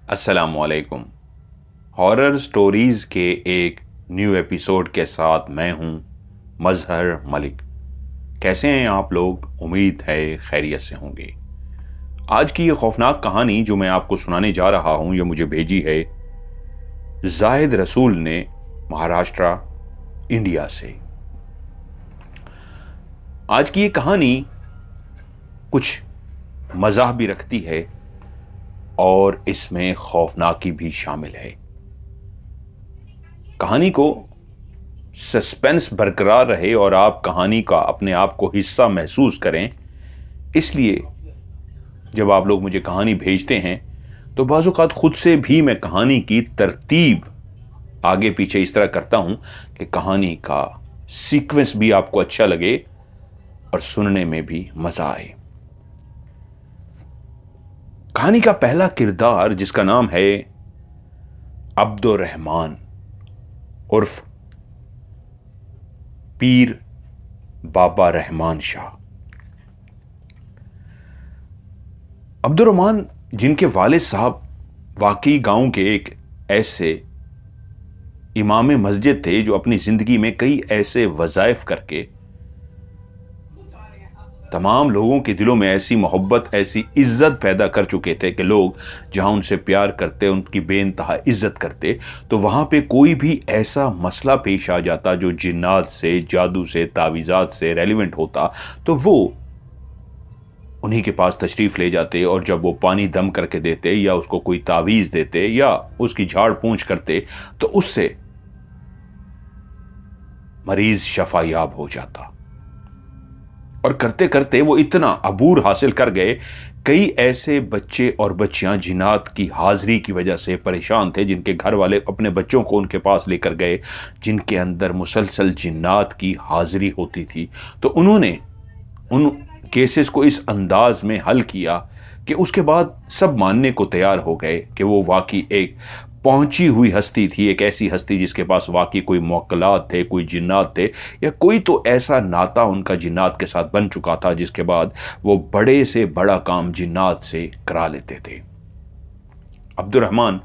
अस्सलामुअलैकुम। Horror stories के एक न्यू एपिसोड के साथ मैं हूं मजहर मलिक। कैसे हैं आप लोग? उम्मीद है खैरियत से होंगे। आज की ये खौफनाक कहानी जो मैं आपको सुनाने जा रहा हूं, ये मुझे भेजी है जाहिद रसूल ने, महाराष्ट्र, इंडिया से। आज की ये कहानी कुछ मज़ाह भी रखती है और इसमें खौफनाकी भी शामिल है। कहानी को सस्पेंस बरकरार रहे और आप कहानी का अपने आप को हिस्सा महसूस करें, इसलिए जब आप लोग मुझे कहानी भेजते हैं तो बाज़-औक़ात खुद से भी मैं कहानी की तरतीब आगे पीछे इस तरह करता हूं कि कहानी का सीक्वेंस भी आपको अच्छा लगे और सुनने में भी मज़ा आए। कहानी का पहला किरदार, जिसका नाम है अब्दुर्रहमान उर्फ पीर बाबा रहमान शाह। अब्दुर्रहमान, जिनके वालिद साहब वाकई गांव के एक ऐसे इमाम मस्जिद थे जो अपनी जिंदगी में कई ऐसे वज़ाइफ करके तमाम लोगों के दिलों में ऐसी मोहब्बत, ऐसी इज्जत पैदा कर चुके थे कि लोग जहां उनसे प्यार करते, उनकी बेइंतहा इज्जत करते, तो वहां पे कोई भी ऐसा मसला पेश आ जाता जो जिन्नात से, जादू से, तावीज़ात से रेलिवेंट होता, तो वो उन्हीं के पास तशरीफ़ ले जाते और जब वो पानी दम करके देते या उसको कोई तावीज़ देते या उसकी झाड़ पूंछ करते तो उससे मरीज शफायाब हो जाता। और करते करते वो इतना अबूर हासिल कर गए, कई ऐसे बच्चे और बच्चियां जिन्नात की हाजिरी की वजह से परेशान थे, जिनके घर वाले अपने बच्चों को उनके पास लेकर गए, जिनके अंदर मुसलसल जिन्नात की हाजिरी होती थी। तो उन्होंने उन केसेस को इस अंदाज में हल किया कि उसके बाद सब मानने को तैयार हो गए कि वो वाकई एक पहुंची हुई हस्ती थी, एक ऐसी हस्ती जिसके पास वाकई कोई मौक्कलात थे, कोई जिन्नात थे, या कोई तो ऐसा नाता उनका जिन्नात के साथ बन चुका था जिसके बाद वो बड़े से बड़ा काम जिन्नात से करा लेते थे। अब्दुर्रहमान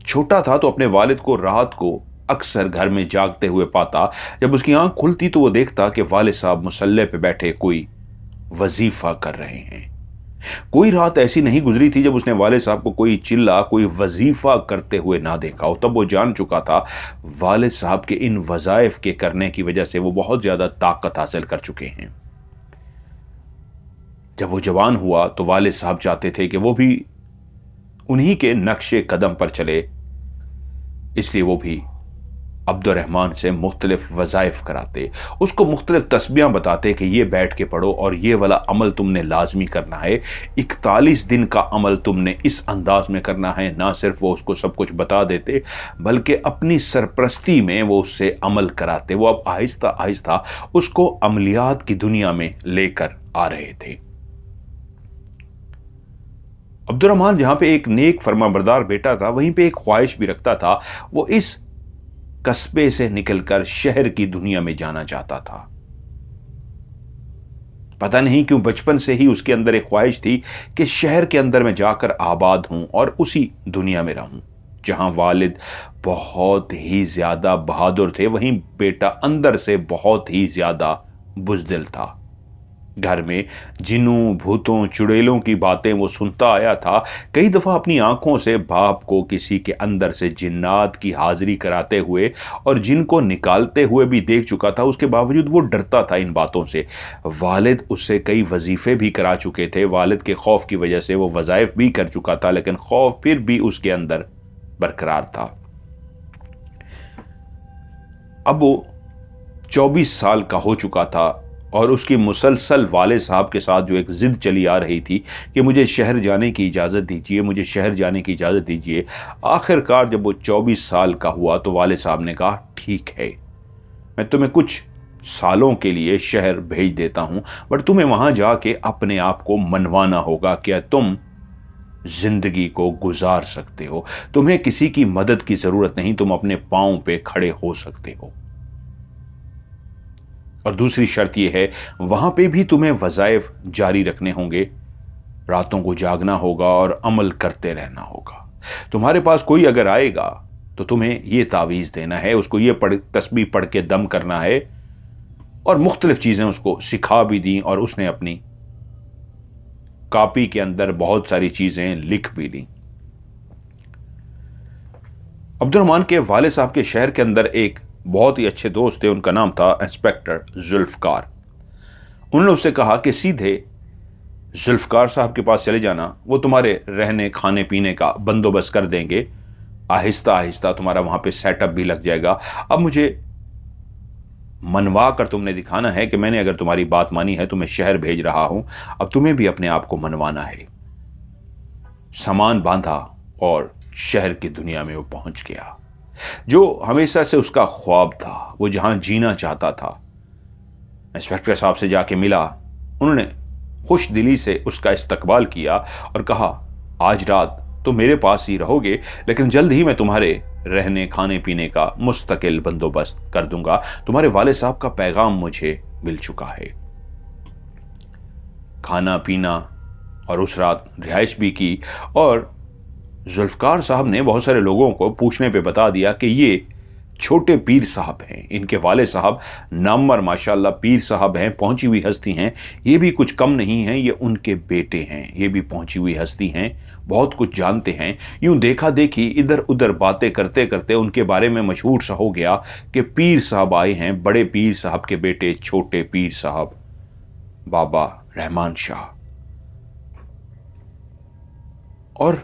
छोटा था तो अपने वालिद को रात को अक्सर घर में जागते हुए पाता। जब उसकी आंख खुलती तो वो देखता कि वालिद साहब मुसल्ले पे बैठे कोई वजीफा कर रहे हैं। कोई रात ऐसी नहीं गुजरी थी जब उसने वालिद साहब को कोई चिल्ला, कोई वजीफा करते हुए ना देखा हो। तब वो जान चुका था वालिद साहब के इन वज़ाइफ के करने की वजह से वो बहुत ज्यादा ताकत हासिल कर चुके हैं। जब वो जवान हुआ तो वालिद साहब चाहते थे कि वो भी उन्हीं के नक्शे कदम पर चले, इसलिए वो भी अब्दुर्रहमान से मुख्तलिफ वज़ाइफ कराते, उसको मुख्तलिफ तस्बीहां बताते कि ये बैठ के पढ़ो और ये वाला अमल तुमने लाजमी करना है, 41 दिन का अमल तुमने इस अंदाज में करना है। ना सिर्फ वो उसको सब कुछ बता देते बल्कि अपनी सरपरस्ती में वो उससे अमल कराते। वो अब आहिस्ता आहिस्ता उसको अमलियात की दुनिया में लेकर आ रहे थे। अब्दुर्रहमान जहां पे एक नेक फरमाबरदार बेटा था, वहीं पे एक ख्वाहिश भी रखता था। वो इस कस्बे से निकलकर शहर की दुनिया में जाना चाहता था। पता नहीं क्यों बचपन से ही उसके अंदर एक ख्वाहिश थी कि शहर के अंदर मैं जाकर आबाद हूं और उसी दुनिया में रहूं जहां वालिद बहुत ही ज्यादा बहादुर थे, वहीं बेटा अंदर से बहुत ही ज्यादा बुज़दिल था। घर में जिन्नों, भूतों, चुड़ैलों की बातें वो सुनता आया था। कई दफ़ा अपनी आंखों से बाप को किसी के अंदर से जिन्नात की हाजिरी कराते हुए और जिनको निकालते हुए भी देख चुका था। उसके बावजूद वो डरता था इन बातों से। वालिद उससे कई वजीफ़े भी करा चुके थे, वालिद के खौफ की वजह से वो वज़ाइफ भी कर चुका था, लेकिन खौफ फिर भी उसके अंदर बरकरार था। अब वो 24 साल का हो चुका था और उसकी मुसलसल वाले साहब के साथ जो एक ज़िद चली आ रही थी कि मुझे शहर जाने की इजाज़त दीजिए, मुझे शहर जाने की इजाज़त दीजिए। आखिरकार जब वो 24 साल का हुआ तो वाले साहब ने कहा, ठीक है, मैं तुम्हें कुछ सालों के लिए शहर भेज देता हूँ, बट तुम्हें वहाँ जाके अपने आप को मनवाना होगा। क्या तुम ज़िंदगी को गुजार सकते हो? तुम्हें किसी की मदद की ज़रूरत नहीं, तुम अपने पाँव पे खड़े हो सकते हो। और दूसरी शर्त यह है, वहां पे भी तुम्हें वज़ाइफ जारी रखने होंगे, रातों को जागना होगा और अमल करते रहना होगा। तुम्हारे पास कोई अगर आएगा तो तुम्हें यह तावीज़ देना है, उसको ये तस्बीह पढ़ के दम करना है, और मुख्तलिफ चीज़ें उसको सिखा भी दी और उसने अपनी कॉपी के अंदर बहुत सारी चीज़ें लिख भी ली। अब्दुर्रहमान के वाले साहब के शहर के अंदर एक बहुत ही अच्छे दोस्त थे, उनका नाम था इंस्पेक्टर जुल्फकार। उन्होंने उससे कहा कि सीधे जुल्फकार साहब के पास चले जाना, वो तुम्हारे रहने खाने पीने का बंदोबस्त कर देंगे, आहिस्ता आहिस्ता तुम्हारा वहां पे सेटअप भी लग जाएगा। अब मुझे मनवा कर तुमने दिखाना है कि मैंने अगर तुम्हारी बात मानी है तो मैं शहर भेज रहा हूं, अब तुम्हें भी अपने आप को मनवाना है। सामान बांधा और शहर की दुनिया में वो पहुंच गया, जो हमेशा से उसका ख्वाब था, वो जहां जीना चाहता था। इंस्पेक्टर साहब से जाके मिला, उन्होंने खुश दिली से उसका इस्तकबाल किया और कहा, आज रात तो मेरे पास ही रहोगे, लेकिन जल्द ही मैं तुम्हारे रहने खाने पीने का मुस्तकिल बंदोबस्त कर दूंगा। तुम्हारे वाले साहब का पैगाम मुझे मिल चुका है। खाना पीना और उस रात रिहाइश भी की, और जुल्फकार साहब ने बहुत सारे लोगों को पूछने पे बता दिया कि ये छोटे पीर साहब हैं, इनके वाले साहब नामवर माशाल्लाह पीर साहब हैं, पहुंची हुई हस्ती हैं। ये भी कुछ कम नहीं हैं, ये उनके बेटे हैं, ये भी पहुंची हुई हस्ती हैं, बहुत कुछ जानते हैं। यूं देखा देखी इधर उधर बातें करते करते उनके बारे में मशहूर सा हो गया कि पीर साहब आए हैं, बड़े पीर साहब के बेटे छोटे पीर साहब बाबा रहमान शाह। और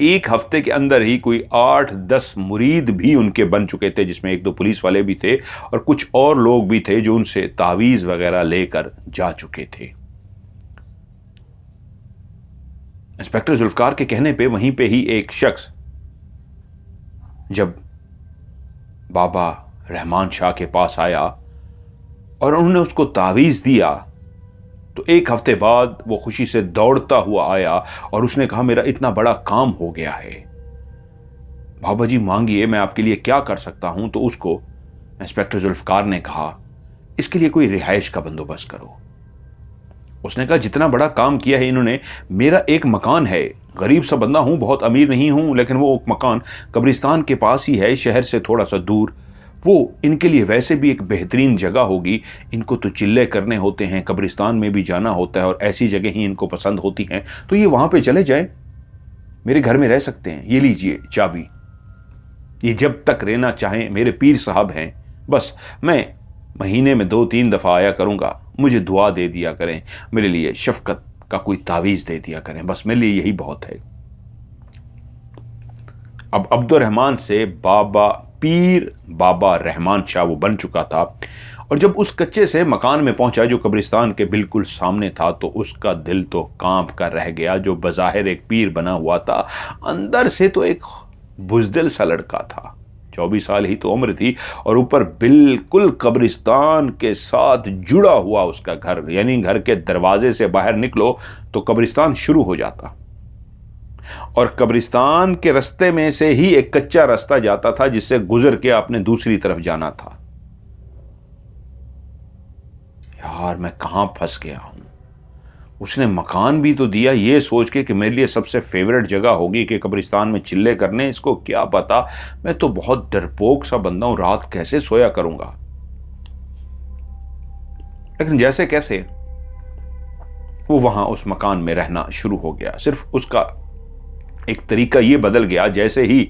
एक हफ्ते के अंदर ही कोई 8-10 मुरीद भी उनके बन चुके थे, जिसमें 1-2 पुलिस वाले भी थे और कुछ और लोग भी थे जो उनसे तावीज़ वगैरह लेकर जा चुके थे। इंस्पेक्टर जुल्फकार के कहने पे वहीं पे ही एक शख्स जब बाबा रहमान शाह के पास आया और उन्होंने उसको तावीज़ दिया, तो एक हफ्ते बाद वो खुशी से दौड़ता हुआ आया और उसने कहा, मेरा इतना बड़ा काम हो गया है, बाबा जी मांगिए, मैं आपके लिए क्या कर सकता हूं। तो उसको इंस्पेक्टर जुल्फकार ने कहा, इसके लिए कोई रिहाइश का बंदोबस्त करो। उसने कहा, जितना बड़ा काम किया है इन्होंने, मेरा एक मकान है, गरीब सा बंदा हूं, बहुत अमीर नहीं हूं, लेकिन वो मकान कब्रिस्तान के पास ही है, शहर से थोड़ा सा दूर। वो इनके लिए वैसे भी एक बेहतरीन जगह होगी, इनको तो चिल्ले करने होते हैं, कब्रिस्तान में भी जाना होता है और ऐसी जगह ही इनको पसंद होती हैं, तो ये वहां पे चले जाएं, मेरे घर में रह सकते हैं। ये लीजिए चाबी, ये जब तक रहना चाहें, मेरे पीर साहब हैं, बस मैं महीने में 2-3 दफा आया करूंगा, मुझे दुआ दे दिया करें, मेरे लिए शफकत का कोई तावीज़ दे दिया करें, बस मेरे लिए यही बहुत है। अब अब्दुर्रहमान से पीर बाबा रहमान शाह वो बन चुका था, और जब उस कच्चे से मकान में पहुंचा जो कब्रिस्तान के बिल्कुल सामने था, तो उसका दिल तो कांप कर रह गया। जो बज़ाहिर एक पीर बना हुआ था, अंदर से तो एक बुज़दिल सा लड़का था। 24 साल ही तो उम्र थी, और ऊपर बिल्कुल कब्रिस्तान के साथ जुड़ा हुआ उसका घर, यानी घर के दरवाजे से बाहर निकलो तो कब्रिस्तान शुरू हो जाता, और कब्रिस्तान के रास्ते में से ही एक कच्चा रास्ता जाता था जिससे गुजर के आपने दूसरी तरफ जाना था। यार मैं कहां फंस गया हूं। उसने मकान भी तो दिया ये सोच के कि मेरे लिए सबसे फेवरेट जगह होगी कि कब्रिस्तान में चिल्ले करने, इसको क्या पता मैं तो बहुत डरपोक सा बंदा हूं, रात कैसे सोया करूंगा। लेकिन जैसे कैसे वो वहां उस मकान में रहना शुरू हो गया। सिर्फ उसका एक तरीका ये बदल गया, जैसे ही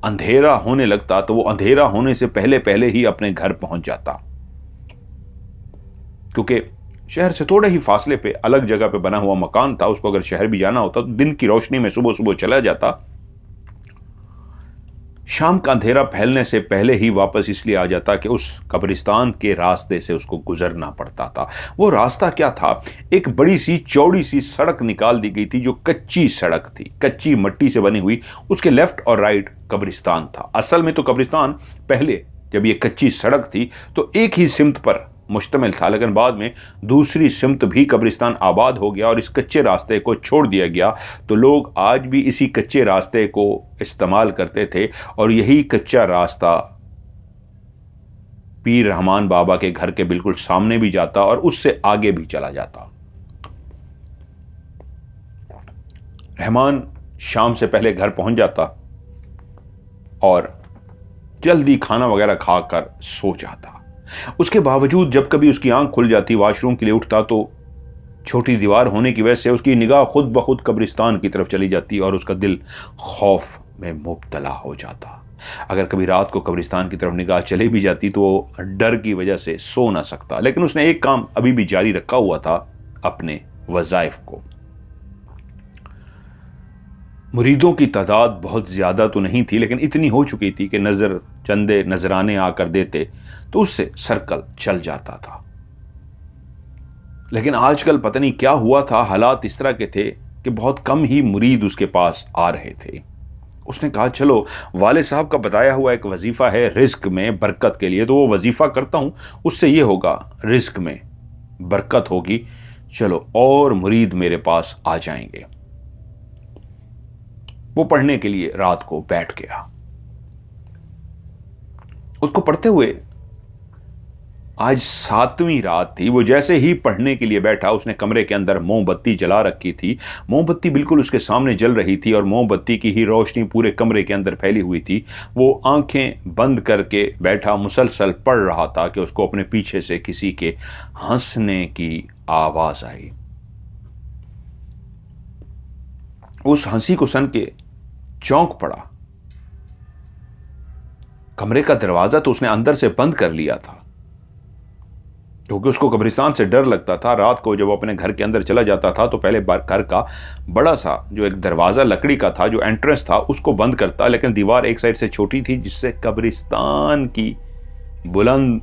अंधेरा होने लगता तो वो अंधेरा होने से पहले पहले ही अपने घर पहुंच जाता, क्योंकि शहर से थोड़े ही फासले पे अलग जगह पे बना हुआ मकान था। उसको अगर शहर भी जाना होता तो दिन की रोशनी में सुबह सुबह चला जाता, शाम का अंधेरा फैलने से पहले ही वापस इसलिए आ जाता कि उस कब्रिस्तान के रास्ते से उसको गुजरना पड़ता था। वो रास्ता क्या था, एक बड़ी सी चौड़ी सी सड़क निकाल दी गई थी जो कच्ची सड़क थी, कच्ची मट्टी से बनी हुई। उसके लेफ्ट और राइट कब्रिस्तान था। असल में तो कब्रिस्तान पहले जब ये कच्ची सड़क थी तो एक ही सिमत पर मुश्तमिल था, लेकिन बाद में दूसरी सिमत भी कब्रिस्तान आबाद हो गया और इस कच्चे रास्ते को छोड़ दिया गया। तो लोग आज भी इसी कच्चे रास्ते को इस्तेमाल करते थे, और यही कच्चा रास्ता पीर रहमान बाबा के घर के बिल्कुल सामने भी जाता और उससे आगे भी चला जाता। रहमान शाम से पहले घर पहुंच जाता और जल्दी खाना वगैरह खाकर सो जाता। उसके बावजूद जब कभी उसकी आंख खुल जाती, वॉशरूम के लिए उठता, तो छोटी दीवार होने की वजह से उसकी निगाह खुद ब खुद कब्रिस्तान की तरफ चली जाती और उसका दिल खौफ में मुब्तला हो जाता। अगर कभी रात को कब्रिस्तान की तरफ निगाह चली भी जाती तो वो डर की वजह से सो ना सकता। लेकिन उसने एक काम अभी भी जारी रखा हुआ था, अपने वज़ाइफ को। मुरीदों की तादाद बहुत ज़्यादा तो नहीं थी, लेकिन इतनी हो चुकी थी कि चंदे नजराने आकर देते तो उससे सर्कल चल जाता था। लेकिन आजकल पता नहीं क्या हुआ था, हालात इस तरह के थे कि बहुत कम ही मुरीद उसके पास आ रहे थे। उसने कहा चलो, वाले साहब का बताया हुआ एक वजीफ़ा है रिस्क में बरकत के लिए, तो वो वजीफ़ा करता हूँ, उससे ये होगा रिस्क में बरकत होगी, चलो और मुरीद मेरे पास आ जाएंगे। वो पढ़ने के लिए रात को बैठ गया। उसको पढ़ते हुए आज 7वीं रात थी। वो जैसे ही पढ़ने के लिए बैठा, उसने कमरे के अंदर मोमबत्ती जला रखी थी। मोमबत्ती बिल्कुल उसके सामने जल रही थी और मोमबत्ती की ही रोशनी पूरे कमरे के अंदर फैली हुई थी। वो आंखें बंद करके बैठा मुसलसल पढ़ रहा था कि उसको अपने पीछे से किसी के हंसने की आवाज आई। उस हंसी को सुन के चौंक पड़ा। कमरे का दरवाजा तो उसने अंदर से बंद कर लिया था, क्योंकि उसको कब्रिस्तान से डर लगता था। रात को जब वो अपने घर के अंदर चला जाता था तो पहले घर का बड़ा सा जो एक दरवाज़ा लकड़ी का था, जो एंट्रेंस था, उसको बंद करता, लेकिन दीवार एक साइड से छोटी थी जिससे कब्रिस्तान की बुलंद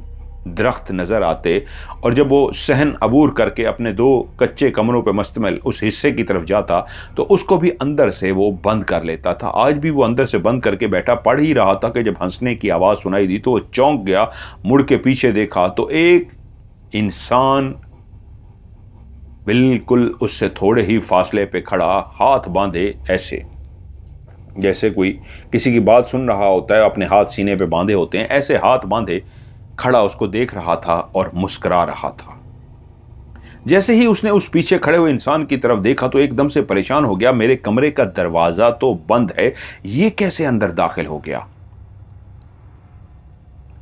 दरख्त नज़र आते। और जब वो सहन अबूर करके अपने 2 कच्चे कमरों पर मुश्तमिल उस हिस्से की तरफ जाता तो उसको भी अंदर से वो बंद कर लेता था। आज भी वो अंदर से बंद करके बैठा पढ़ ही रहा था कि जब हंसने की आवाज़ सुनाई दी तो वो चौंक गया। मुड़ के पीछे देखा तो एक इंसान बिल्कुल उससे थोड़े ही फासले पे खड़ा, हाथ बांधे, ऐसे जैसे कोई किसी की बात सुन रहा होता है, अपने हाथ सीने पे बांधे होते हैं, ऐसे हाथ बांधे खड़ा उसको देख रहा था और मुस्कुरा रहा था। जैसे ही उसने उस पीछे खड़े हुए इंसान की तरफ देखा तो एकदम से परेशान हो गया। मेरे कमरे का दरवाजा तो बंद है, ये कैसे अंदर दाखिल हो गया?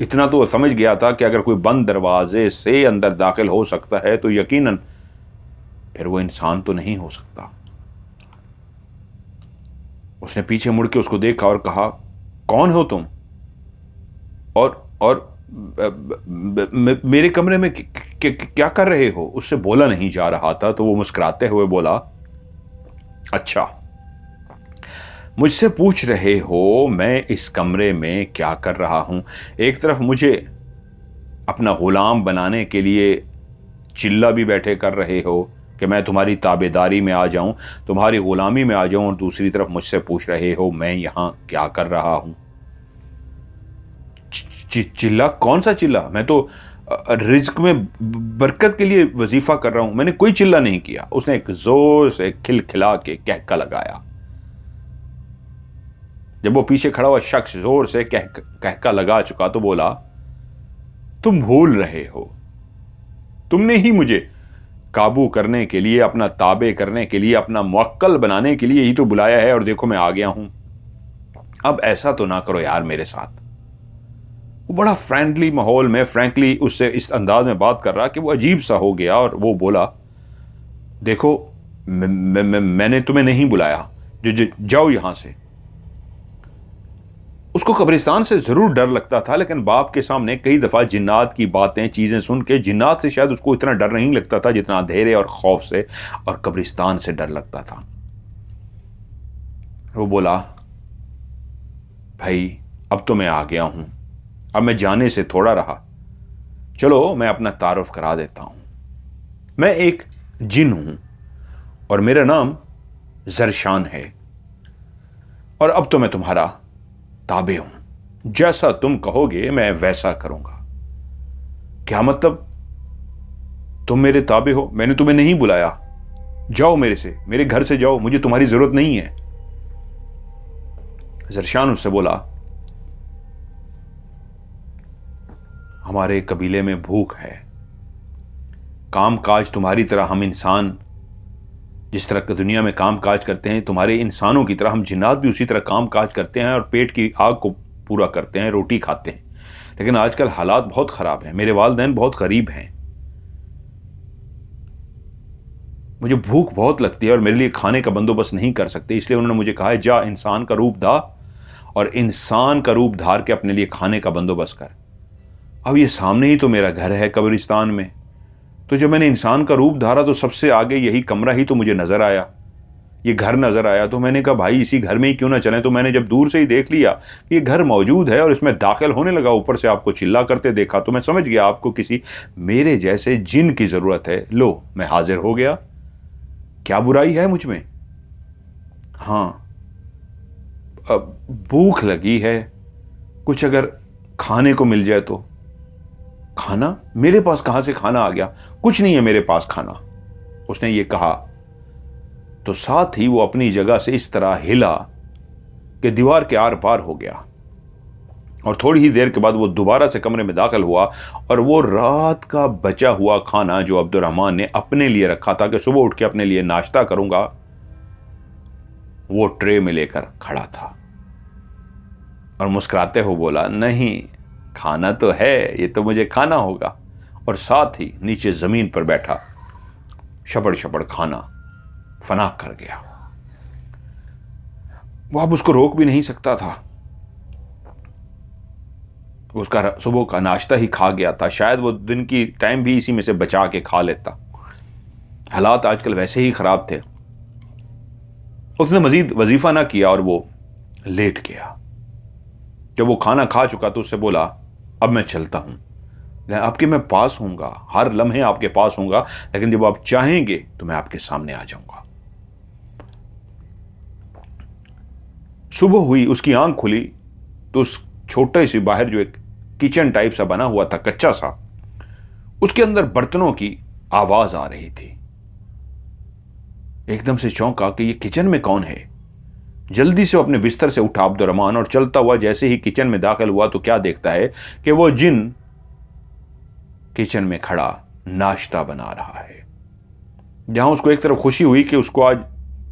इतना तो वो समझ गया था कि अगर कोई बंद दरवाजे से अंदर दाखिल हो सकता है तो यकीनन फिर वो इंसान तो नहीं हो सकता। उसने पीछे मुड़ के उसको देखा और कहा, कौन हो तुम? और मेरे कमरे में क्या कर रहे हो? उससे बोला नहीं जा रहा था, तो वो मुस्कुराते हुए बोला, अच्छा, मुझसे पूछ रहे हो मैं इस कमरे में क्या कर रहा हूं? एक तरफ मुझे अपना गुलाम बनाने के लिए चिल्ला भी बैठे कर रहे हो कि मैं तुम्हारी ताबेदारी में आ जाऊं, तुम्हारी गुलामी में आ जाऊं, और दूसरी तरफ मुझसे पूछ रहे हो मैं यहां क्या कर रहा हूं। चिल्ला? कौन सा चिल्ला? मैं तो रिज्क में बरकत के लिए वजीफा कर रहा हूं, मैंने कोई चिल्ला नहीं किया। उसने एक जोर से खिलखिला के कहका लगाया। जब वो पीछे खड़ा हुआ शख्स जोर से कहका लगा चुका तो बोला, तुम भूल रहे हो, तुमने ही मुझे काबू करने के लिए, अपना ताबे करने के लिए, अपना मुअक्कल बनाने के लिए ही तो बुलाया है, और देखो मैं आ गया हूं। अब ऐसा तो ना करो यार मेरे साथ। वो बड़ा फ्रेंडली माहौल में फ्रैंकली उससे इस अंदाज में बात कर रहा कि वो अजीब सा हो गया, और वो बोला, देखो मैंने तुम्हें नहीं बुलाया, जाओ यहां से। उसको कब्रिस्तान से जरूर डर लगता था, लेकिन बाप के सामने कई दफा जिन्नात की बातें, चीजें सुन के जिन्नात से शायद उसको इतना डर नहीं लगता था जितना अंधेरे और खौफ से और कब्रिस्तान से डर लगता था। वो बोला, भाई अब तो मैं आ गया हूं, अब मैं जाने से थोड़ा रहा, चलो मैं अपना तारुफ करा देता हूं। मैं एक जिन हूं और मेरा नाम जरशान है, और अब तो मैं तुम्हारा ताबे हूं, जैसा तुम कहोगे मैं वैसा करूंगा। क्या मतलब? तुम मेरे ताबे हो? मैंने तुम्हें नहीं बुलाया, जाओ मेरे से, मेरे घर से जाओ, मुझे तुम्हारी जरूरत नहीं है। जरशान उससे बोला, हमारे कबीले में भूख है, काम काज तुम्हारी तरह हम इंसान जिस तरह की दुनिया में काम काज करते हैं तुम्हारे इंसानों की तरह हम जिन्नात भी उसी तरह काम काज करते हैं और पेट की आग को पूरा करते हैं, रोटी खाते हैं। लेकिन आजकल हालात बहुत ख़राब हैं। मेरे वालिदैन बहुत गरीब हैं, मुझे भूख बहुत लगती है और मेरे लिए खाने का बंदोबस्त नहीं कर सकते, इसलिए उन्होंने मुझे कहा है जा इंसान का रूप धा और इंसान का रूप धार के अपने लिए खाने का बंदोबस्त कर। अब ये सामने ही तो मेरा घर है कब्रिस्तान में, तो जब मैंने इंसान का रूप धारा तो सबसे आगे यही कमरा ही तो मुझे नजर आया, ये घर नजर आया। तो मैंने कहा भाई इसी घर में ही क्यों ना चलें। तो मैंने जब दूर से ही देख लिया कि ये घर मौजूद है और इसमें दाखिल होने लगा, ऊपर से आपको चिल्ला करते देखा तो मैं समझ गया आपको किसी मेरे जैसे जिन की जरूरत है। लो मैं हाजिर हो गया, क्या बुराई है मुझ में? हाँ अब भूख लगी है, कुछ अगर खाने को मिल जाए तो। खाना? मेरे पास कहां से खाना आ गया? कुछ नहीं है मेरे पास खाना। उसने ये कहा तो साथ ही वो अपनी जगह से इस तरह हिला कि दीवार के आर पार हो गया और थोड़ी ही देर के बाद वो दोबारा से कमरे में दाखिल हुआ और वो रात का बचा हुआ खाना जो अब्दुर्रहमान ने अपने लिए रखा था कि सुबह उठ के अपने लिए नाश्ता करूंगा, वो ट्रे में लेकर खड़ा था और मुस्कुराते हुए बोला नहीं खाना तो है, ये तो मुझे खाना होगा। और साथ ही नीचे जमीन पर बैठा शपड़ शपड़ खाना फना कर गया। वो अब उसको रोक भी नहीं सकता था, उसका सुबह का नाश्ता ही खा गया था, शायद वो दिन की टाइम भी इसी में से बचा के खा लेता। हालात आजकल वैसे ही खराब थे। उसने मजीद वजीफा ना किया और वो लेट गया। जब वो खाना खा चुका तो उससे बोला अब मैं चलता हूं, आपके मैं पास हूंगा, हर लम्हे आपके पास हूंगा, लेकिन जब आप चाहेंगे तो मैं आपके सामने आ जाऊंगा। सुबह हुई, उसकी आंख खुली तो उस छोटे सी बाहर जो एक किचन टाइप सा बना हुआ था कच्चा सा, उसके अंदर बर्तनों की आवाज आ रही थी। एकदम से चौंका कि ये किचन में कौन है। जल्दी से वो अपने बिस्तर से उठा अब्दुर्रहमान और चलता हुआ जैसे ही किचन में दाखिल हुआ तो क्या देखता है कि वो जिन किचन में खड़ा नाश्ता बना रहा है। जहां उसको एक तरफ खुशी हुई कि उसको आज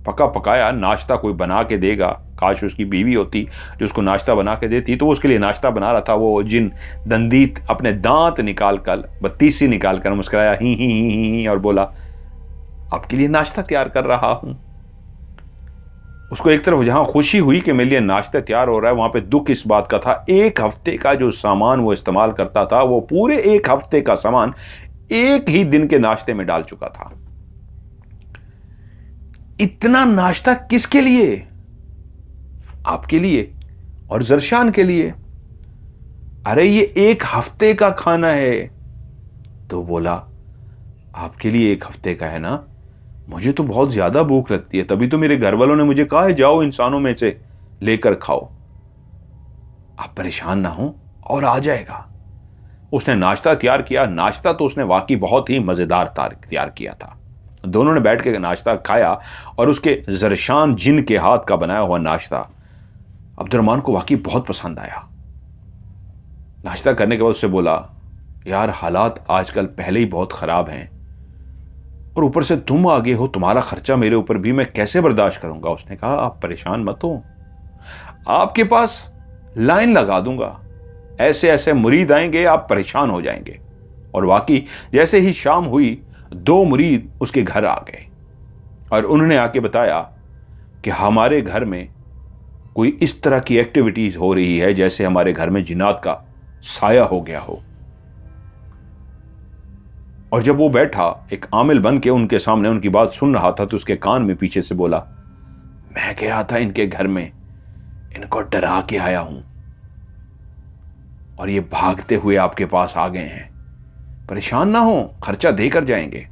पका पकाया नाश्ता कोई बना के देगा, काश उसकी बीवी होती जो उसको नाश्ता बना के देती, तो वो उसके लिए नाश्ता बना रहा था। वो जिन दंदीत अपने दांत निकाल कर, बत्तीसी निकाल कर मुस्कुराया ही और बोला आपके लिए नाश्ता तैयार कर रहा हूं। उसको एक तरफ जहां खुशी हुई कि मेरे लिए नाश्ता तैयार हो रहा है, वहां पे दुख इस बात का था एक हफ्ते का जो सामान वो इस्तेमाल करता था वो पूरे एक हफ्ते का सामान एक ही दिन के नाश्ते में डाल चुका था। इतना नाश्ता किसके लिए? आपके लिए और जरशान के लिए। अरे ये एक हफ्ते का खाना है। तो बोला आपके लिए एक हफ्ते का है ना, मुझे तो बहुत ज्यादा भूख लगती है, तभी तो मेरे घर वालों ने मुझे कहा है जाओ इंसानों में से लेकर खाओ। आप परेशान ना हो और आ जाएगा। उसने नाश्ता तैयार किया। नाश्ता तो उसने वाकई बहुत ही मजेदार तैयार किया था। दोनों ने बैठ के नाश्ता खाया और उसके जरशान जिन के हाथ का बनाया हुआ नाश्ता अब्दुर्रहमान को वाकई बहुत पसंद आया। नाश्ता करने के बाद उससे बोला यार हालात आजकल पहले ही बहुत खराब हैं और ऊपर से तुम आगे हो, तुम्हारा खर्चा मेरे ऊपर भी, मैं कैसे बर्दाश्त करूंगा। उसने कहा आप परेशान मत हो, आपके पास लाइन लगा दूंगा, ऐसे ऐसे मुरीद आएंगे आप परेशान हो जाएंगे। और वाकई जैसे ही शाम हुई 2 मुरीद उसके घर आ गए और उन्होंने आके बताया कि हमारे घर में कोई इस तरह की एक्टिविटीज हो रही है जैसे हमारे घर में जिन्नात का साया हो गया हो। और जब वो बैठा एक आमिल बन के उनके सामने उनकी बात सुन रहा था तो उसके कान में पीछे से बोला मैं गया था इनके घर में, इनको डरा के आया हूं और ये भागते हुए आपके पास आ गए हैं, परेशान ना हो, खर्चा देकर जाएंगे।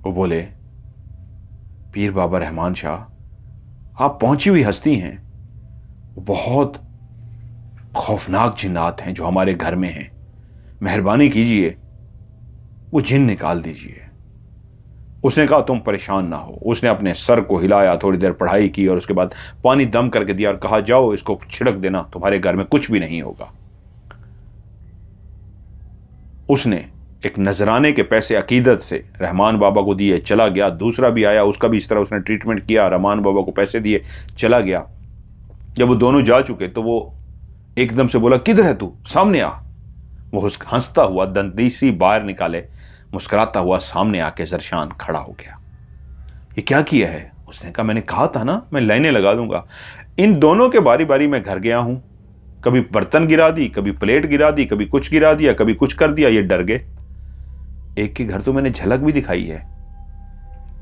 वो बोले पीर बाबा रहमान शाह आप पहुंची हुई हस्ती हैं, बहुत खौफनाक जिन्नात हैं जो हमारे घर में हैं, मेहरबानी कीजिए वो जिन निकाल दीजिए। उसने कहा तुम परेशान ना हो। उसने अपने सर को हिलाया, थोड़ी देर पढ़ाई की और उसके बाद पानी दम करके दिया और कहा जाओ इसको छिड़क देना, तुम्हारे घर में कुछ भी नहीं होगा। उसने एक नजराने के पैसे अकीदत से रहमान बाबा को दिए, चला गया। दूसरा भी आया, उसका भी इस तरह उसने ट्रीटमेंट किया, रहमान बाबा को पैसे दिए, चला गया। जब वो दोनों जा चुके तो वो एकदम से बोला, किधर है तू, सामने आ। वो हंसता हुआ दंदीसी बाहर निकाले, मुस्कुराता हुआ सामने आके जरशान खड़ा हो गया। ये क्या किया है? उसने कहा, मैंने कहा था ना मैं लाइनें लगा दूंगा। इन दोनों के बारी बारी मैं घर गया हूं, कभी बर्तन गिरा दी, कभी प्लेट गिरा दी, कभी कुछ गिरा दिया, कभी कुछ कर दिया। ये डर गए। एक के घर तो मैंने झलक भी दिखाई है,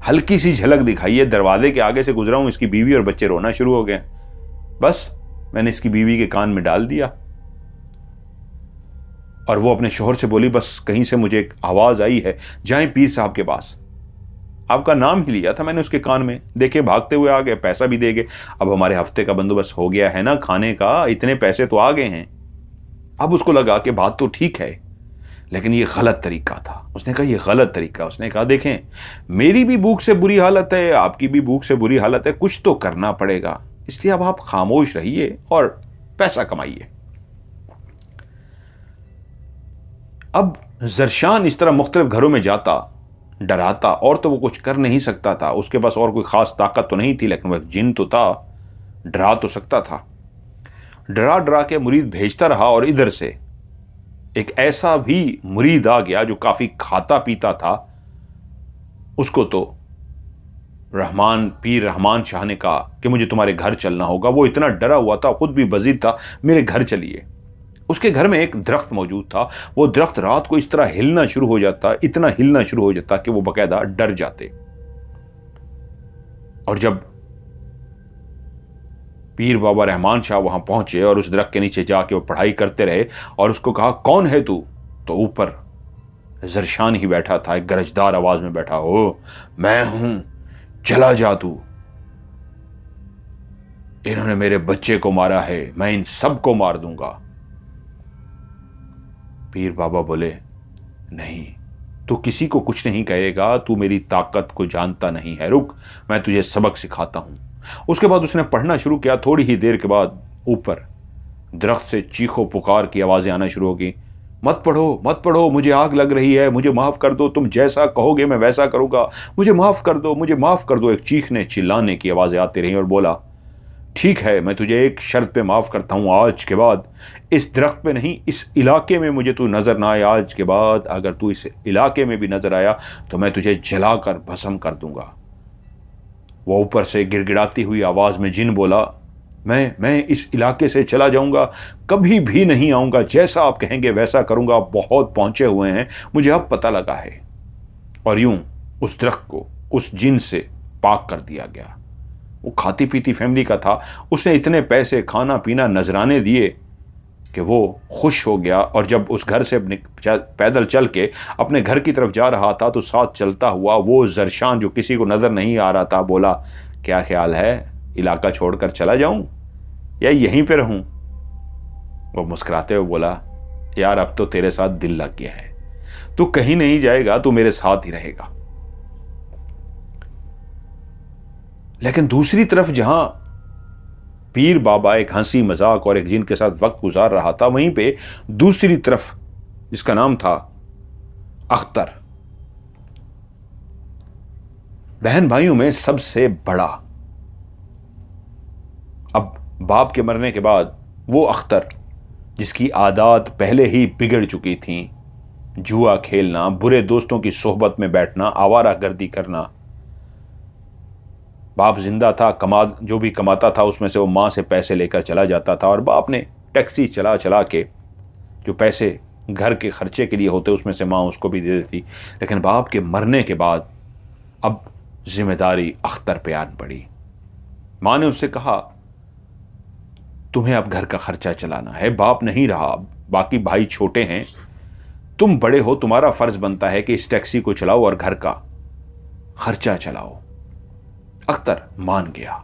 हल्की सी झलक दिखाई है। दरवाजे के आगे से गुजरा हूं, इसकी बीवी और बच्चे रोना शुरू हो गए। बस मैंने इसकी बीवी के कान में डाल दिया और वो अपने शोहर से बोली, बस कहीं से मुझे एक आवाज आई है, जाएं पीर साहब के पास। आपका नाम ही लिया था मैंने उसके कान में, देखे भागते हुए आ गए, पैसा भी दे गए। अब हमारे हफ्ते का बंदोबस्त हो गया है ना खाने का, इतने पैसे तो आ गए हैं। अब उसको लगा कि बात तो ठीक है, लेकिन ये गलत तरीका था। उसने कहा, ये गलत तरीका। उसने कहा, देखें मेरी भी भूख से बुरी हालत है, आपकी भी भूख से बुरी हालत है, कुछ तो करना पड़ेगा, इसलिए अब आप खामोश रहिए और पैसा कमाइए। अब जरशान इस तरह मुख्तलिफ घरों में जाता, डराता, और तो वो कुछ कर नहीं सकता था, उसके पास और कोई खास ताकत तो नहीं थी, लेकिन वो एक जिन तो था, डरा तो सकता था। डरा डरा के मुरीद भेजता रहा और इधर से एक ऐसा भी मुरीद आ गया जो काफी खाता पीता था। उसको तो पीर रहमान शाह ने कहा कि मुझे तुम्हारे घर चलना होगा। वो इतना डरा हुआ था, खुद भी बजीर था, मेरे घर चलिए। उसके घर में एक दरख्त मौजूद था। वो दरख्त रात को इस तरह हिलना शुरू हो जाता, इतना हिलना शुरू हो जाता कि वो बकायदा डर जाते। और जब पीर बाबा रहमान शाह वहां पहुंचे और उस दरख्त के नीचे जाके वो पढ़ाई करते रहे और उसको कहा, कौन है तू? तो ऊपर जरशान ही बैठा था, एक गरजदार आवाज में बैठा, हो मैं हूं, चला जा तू। इन्होंने मेरे बच्चे को मारा है, मैं इन सबको मार दूंगा। पीर बाबा बोले, नहीं, तू किसी को कुछ नहीं कहेगा, तू मेरी ताकत को जानता नहीं है, रुक मैं तुझे सबक सिखाता हूं। उसके बाद उसने पढ़ना शुरू किया। थोड़ी ही देर के बाद ऊपर दरख्त से चीखो पुकार की आवाजें आना शुरू हो गई, मत पढ़ो, मत पढ़ो, मुझे आग लग रही है, मुझे माफ कर दो, तुम जैसा कहोगे मैं वैसा करूंगा, मुझे माफ कर दो, मुझे माफ कर दो। एक चीखने चिल्लाने की आवाजें आती रही और बोला, ठीक है, मैं तुझे एक शर्त पे माफ करता हूं, आज के बाद इस दरख्त पे नहीं, इस इलाके में मुझे तू नजर ना आए। आज के बाद अगर तू इस इलाके में भी नजर आया तो मैं तुझे जलाकर भस्म कर दूंगा। वो ऊपर से गिड़गिड़ाती हुई आवाज में जिन बोला, मैं इस इलाके से चला जाऊंगा, कभी भी नहीं आऊंगा, जैसा आप कहेंगे वैसा करूंगा, आप बहुत पहुंचे हुए हैं, मुझे अब पता लगा है। और यूं उस दरख्त को उस जिन से पाक कर दिया गया। वो खाती पीती फैमिली का था, उसने इतने पैसे, खाना पीना, नजराने दिए कि वो खुश हो गया। और जब उस घर से पैदल चल के अपने घर की तरफ जा रहा था तो साथ चलता हुआ वो जरशान जो किसी को नजर नहीं आ रहा था बोला, क्या ख्याल है, इलाका छोड़कर चला जाऊं या यहीं पे रहूं? वो मुस्कुराते हुए बोला, यार अब तो तेरे साथ दिल लग गया है, तू कहीं नहीं जाएगा, तू मेरे साथ ही रहेगा। लेकिन दूसरी तरफ जहां पीर बाबा एक हंसी मजाक और एक जिन के साथ वक्त गुजार रहा था, वहीं पे दूसरी तरफ जिसका नाम था अख्तर, बहन भाइयों में सबसे बड़ा। अब बाप के मरने के बाद वो अख्तर जिसकी आदत पहले ही बिगड़ चुकी थी, जुआ खेलना, बुरे दोस्तों की सोहबत में बैठना, आवारागर्दी करना। बाप जिंदा था, जो भी कमाता था उसमें से वो माँ से पैसे लेकर चला जाता था और बाप ने टैक्सी चला चला के जो पैसे घर के खर्चे के लिए होते उसमें से माँ उसको भी दे देती। लेकिन बाप के मरने के बाद अब जिम्मेदारी अख्तर पे आन पड़ी। माँ ने उससे कहा, तुम्हें अब घर का खर्चा चलाना है, बाप नहीं रहा, बाकी भाई छोटे हैं, तुम बड़े हो, तुम्हारा फर्ज बनता है कि इस टैक्सी को चलाओ और घर का खर्चा चलाओ। अख्तर मान गया।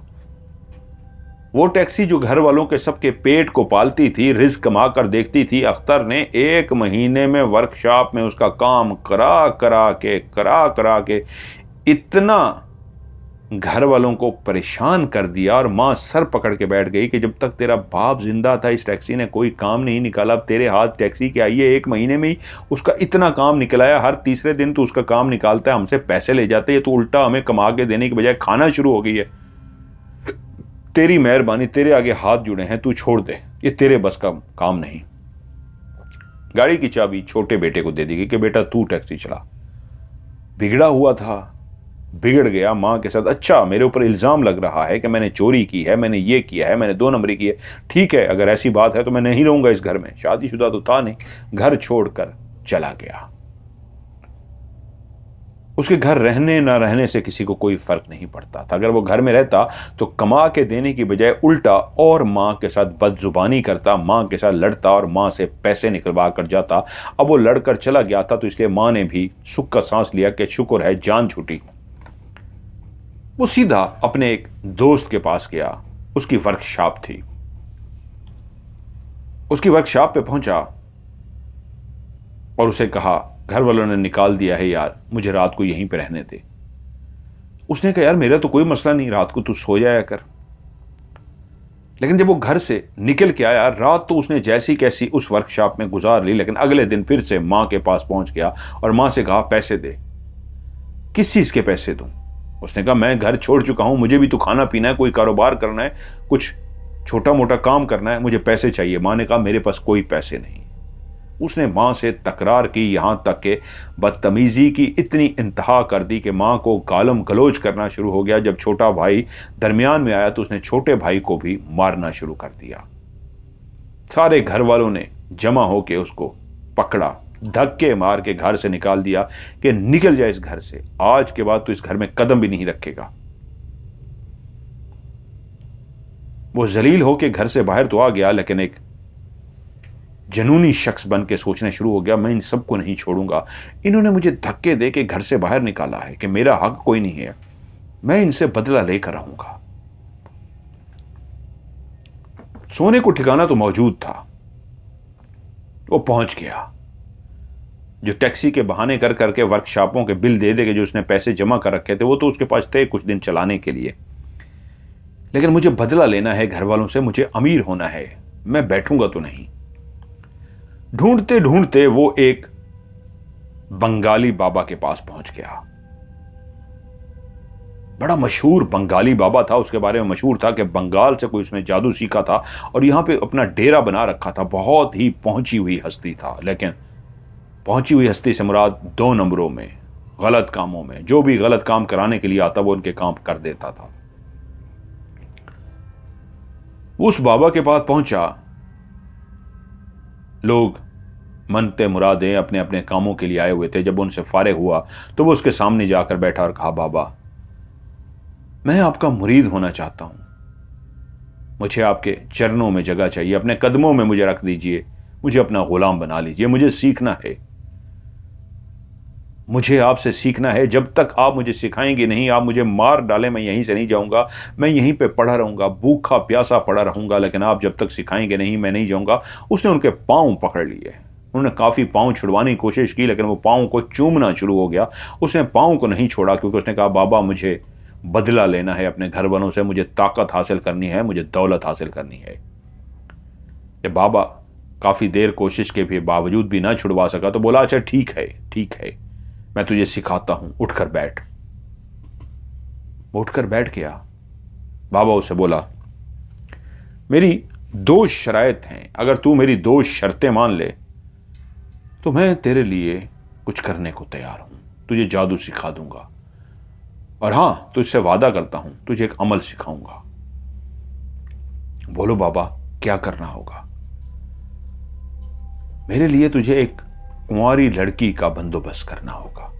वो टैक्सी जो घर वालों के सबके पेट को पालती थी, रिस्क कमा कर देखती थी, अख्तर ने 1 महीने में वर्कशॉप में उसका काम करा करा के इतना घर वालों को परेशान कर दिया और मां सर पकड़ के बैठ गई कि जब तक तेरा बाप जिंदा था इस टैक्सी ने कोई काम नहीं निकाला। अब तेरे हाथ टैक्सी के आई है, 1 महीने में ही उसका इतना काम निकलाया। हर तीसरे दिन तो उसका काम निकालता है, हमसे पैसे ले जाते हैं, तो उल्टा हमें कमा के देने की बजाय खाना शुरू हो गई है। तेरी मेहरबानी, तेरे आगे हाथ जुड़े हैं, तू छोड़ दे, ये तेरे बस का काम नहीं। गाड़ी की चाबी छोटे बेटे को दे दी गई कि बेटा तू टैक्सी चला। बिगड़ा हुआ था, बिगड़ गया मां के साथ। अच्छा, मेरे ऊपर इल्जाम लग रहा है कि मैंने चोरी की है, मैंने ये किया है, मैंने 2 नंबरी की है। ठीक है, अगर ऐसी बात है तो मैं नहीं रहूंगा इस घर में। शादीशुदा तो था नहीं। घर छोड़कर चला गया। उसके घर रहने ना रहने से किसी को कोई फर्क नहीं पड़ता था। अगर वो घर में रहता तो कमा के देने की बजाय उल्टा और मां के साथ बदजुबानी करता, मां के साथ लड़ता और मां से पैसे निकलवा कर जाता। अब वो लड़कर चला गया था तो इसलिए मां ने भी सुख का सांस लिया कि शुक्र है जान छूटी। वो सीधा अपने एक दोस्त के पास गया। उसकी वर्कशॉप थी। उसकी वर्कशॉप पे पहुंचा और उसे कहा, घर वालों ने निकाल दिया है यार, मुझे रात को यहीं पे रहने दे। उसने कहा, यार मेरा तो कोई मसला नहीं, रात को तू सो जाया कर। लेकिन जब वो घर से निकल के आया, रात तो उसने जैसी कैसी उस वर्कशॉप में गुजार ली, लेकिन अगले दिन फिर से मां के पास पहुंच गया और मां से कहा, पैसे दे। किस चीज के पैसे दूं? उसने कहा, मैं घर छोड़ चुका हूं, मुझे भी तो खाना पीना है, कोई कारोबार करना है, कुछ छोटा मोटा काम करना है, मुझे पैसे चाहिए। मां ने कहा, मेरे पास कोई पैसे नहीं। उसने मां से तकरार की, यहां तक कि बदतमीजी की इतनी इंतहा कर दी कि मां को गालम गलोच करना शुरू हो गया। जब छोटा भाई दरमियान में आया तो उसने छोटे भाई को भी मारना शुरू कर दिया। सारे घर वालों ने जमा होकर उसको पकड़ा, धक्के मार के घर से निकाल दिया कि निकल जाए इस घर से, आज के बाद तो इस घर में कदम भी नहीं रखेगा। वो जलील होके घर से बाहर तो आ गया, लेकिन एक जनूनी शख्स बन के सोचने शुरू हो गया, मैं इन सबको नहीं छोड़ूंगा। इन्होंने मुझे धक्के दे के घर से बाहर निकाला है कि मेरा हक कोई नहीं है, मैं इनसे बदला लेकर रहूंगा। सोने को ठिकाना तो मौजूद था। वो पहुंच गया। जो टैक्सी के बहाने कर करके वर्कशॉपों के बिल दे दे के जो उसने पैसे जमा कर रखे थे, वो तो उसके पास थे कुछ दिन चलाने के लिए। लेकिन मुझे बदला लेना है घर वालों से, मुझे अमीर होना है, मैं बैठूंगा तो नहीं। ढूंढते ढूंढते वो एक बंगाली बाबा के पास पहुंच गया। बड़ा मशहूर बंगाली बाबा था। उसके बारे में मशहूर था कि बंगाल से कोई उसने जादू सीखा था और यहां पे अपना डेरा बना रखा था। बहुत ही पहुंची हुई हस्ती था। लेकिन पहुंची हुई हस्ती से मुराद 2 नंबरों में, गलत कामों में, जो भी गलत काम कराने के लिए आता वो उनके काम कर देता था। उस बाबा के पास पहुंचा। लोग मनते मुरादें अपने अपने कामों के लिए आए हुए थे। जब उनसे फारिग हुआ तो वो उसके सामने जाकर बैठा और कहा, बाबा मैं आपका मुरीद होना चाहता हूं, मुझे आपके चरणों में जगह चाहिए, अपने कदमों में मुझे रख दीजिए, मुझे अपना गुलाम बना लीजिए, मुझे सीखना है, मुझे आपसे सीखना है। जब तक आप मुझे सिखाएंगे नहीं, आप मुझे मार डालें, मैं यहीं से नहीं जाऊंगा, मैं यहीं पे पड़ा रहूंगा, भूखा प्यासा पड़ा रहूंगा, लेकिन आप जब तक सिखाएंगे नहीं मैं नहीं जाऊंगा। उसने उनके पांव पकड़ लिए। उन्होंने काफी पांव छुड़वाने की कोशिश की, लेकिन वो पांव को चूमना शुरू हो गया। उसने पांव को नहीं छोड़ा, क्योंकि उसने कहा, बाबा मुझे बदला लेना है अपने घर वालों से, मुझे ताकत हासिल करनी है, मुझे दौलत हासिल करनी है। जब बाबा काफी देर कोशिश के भी बावजूद भी ना छुड़वा सका तो बोला, अच्छा ठीक है, ठीक है, मैं तुझे सिखाता हूं, उठकर बैठ। वो उठकर बैठ गया। बाबा उसे बोला, मेरी 2 शराइत हैं, अगर तू मेरी 2 शर्तें मान ले तो मैं तेरे लिए कुछ करने को तैयार हूं, तुझे जादू सिखा दूंगा, और हां तुझसे वादा करता हूं तुझे एक अमल सिखाऊंगा। बोलो बाबा क्या करना होगा? मेरे लिए तुझे एक कुंवारी लड़की का बंदोबस्त करना होगा।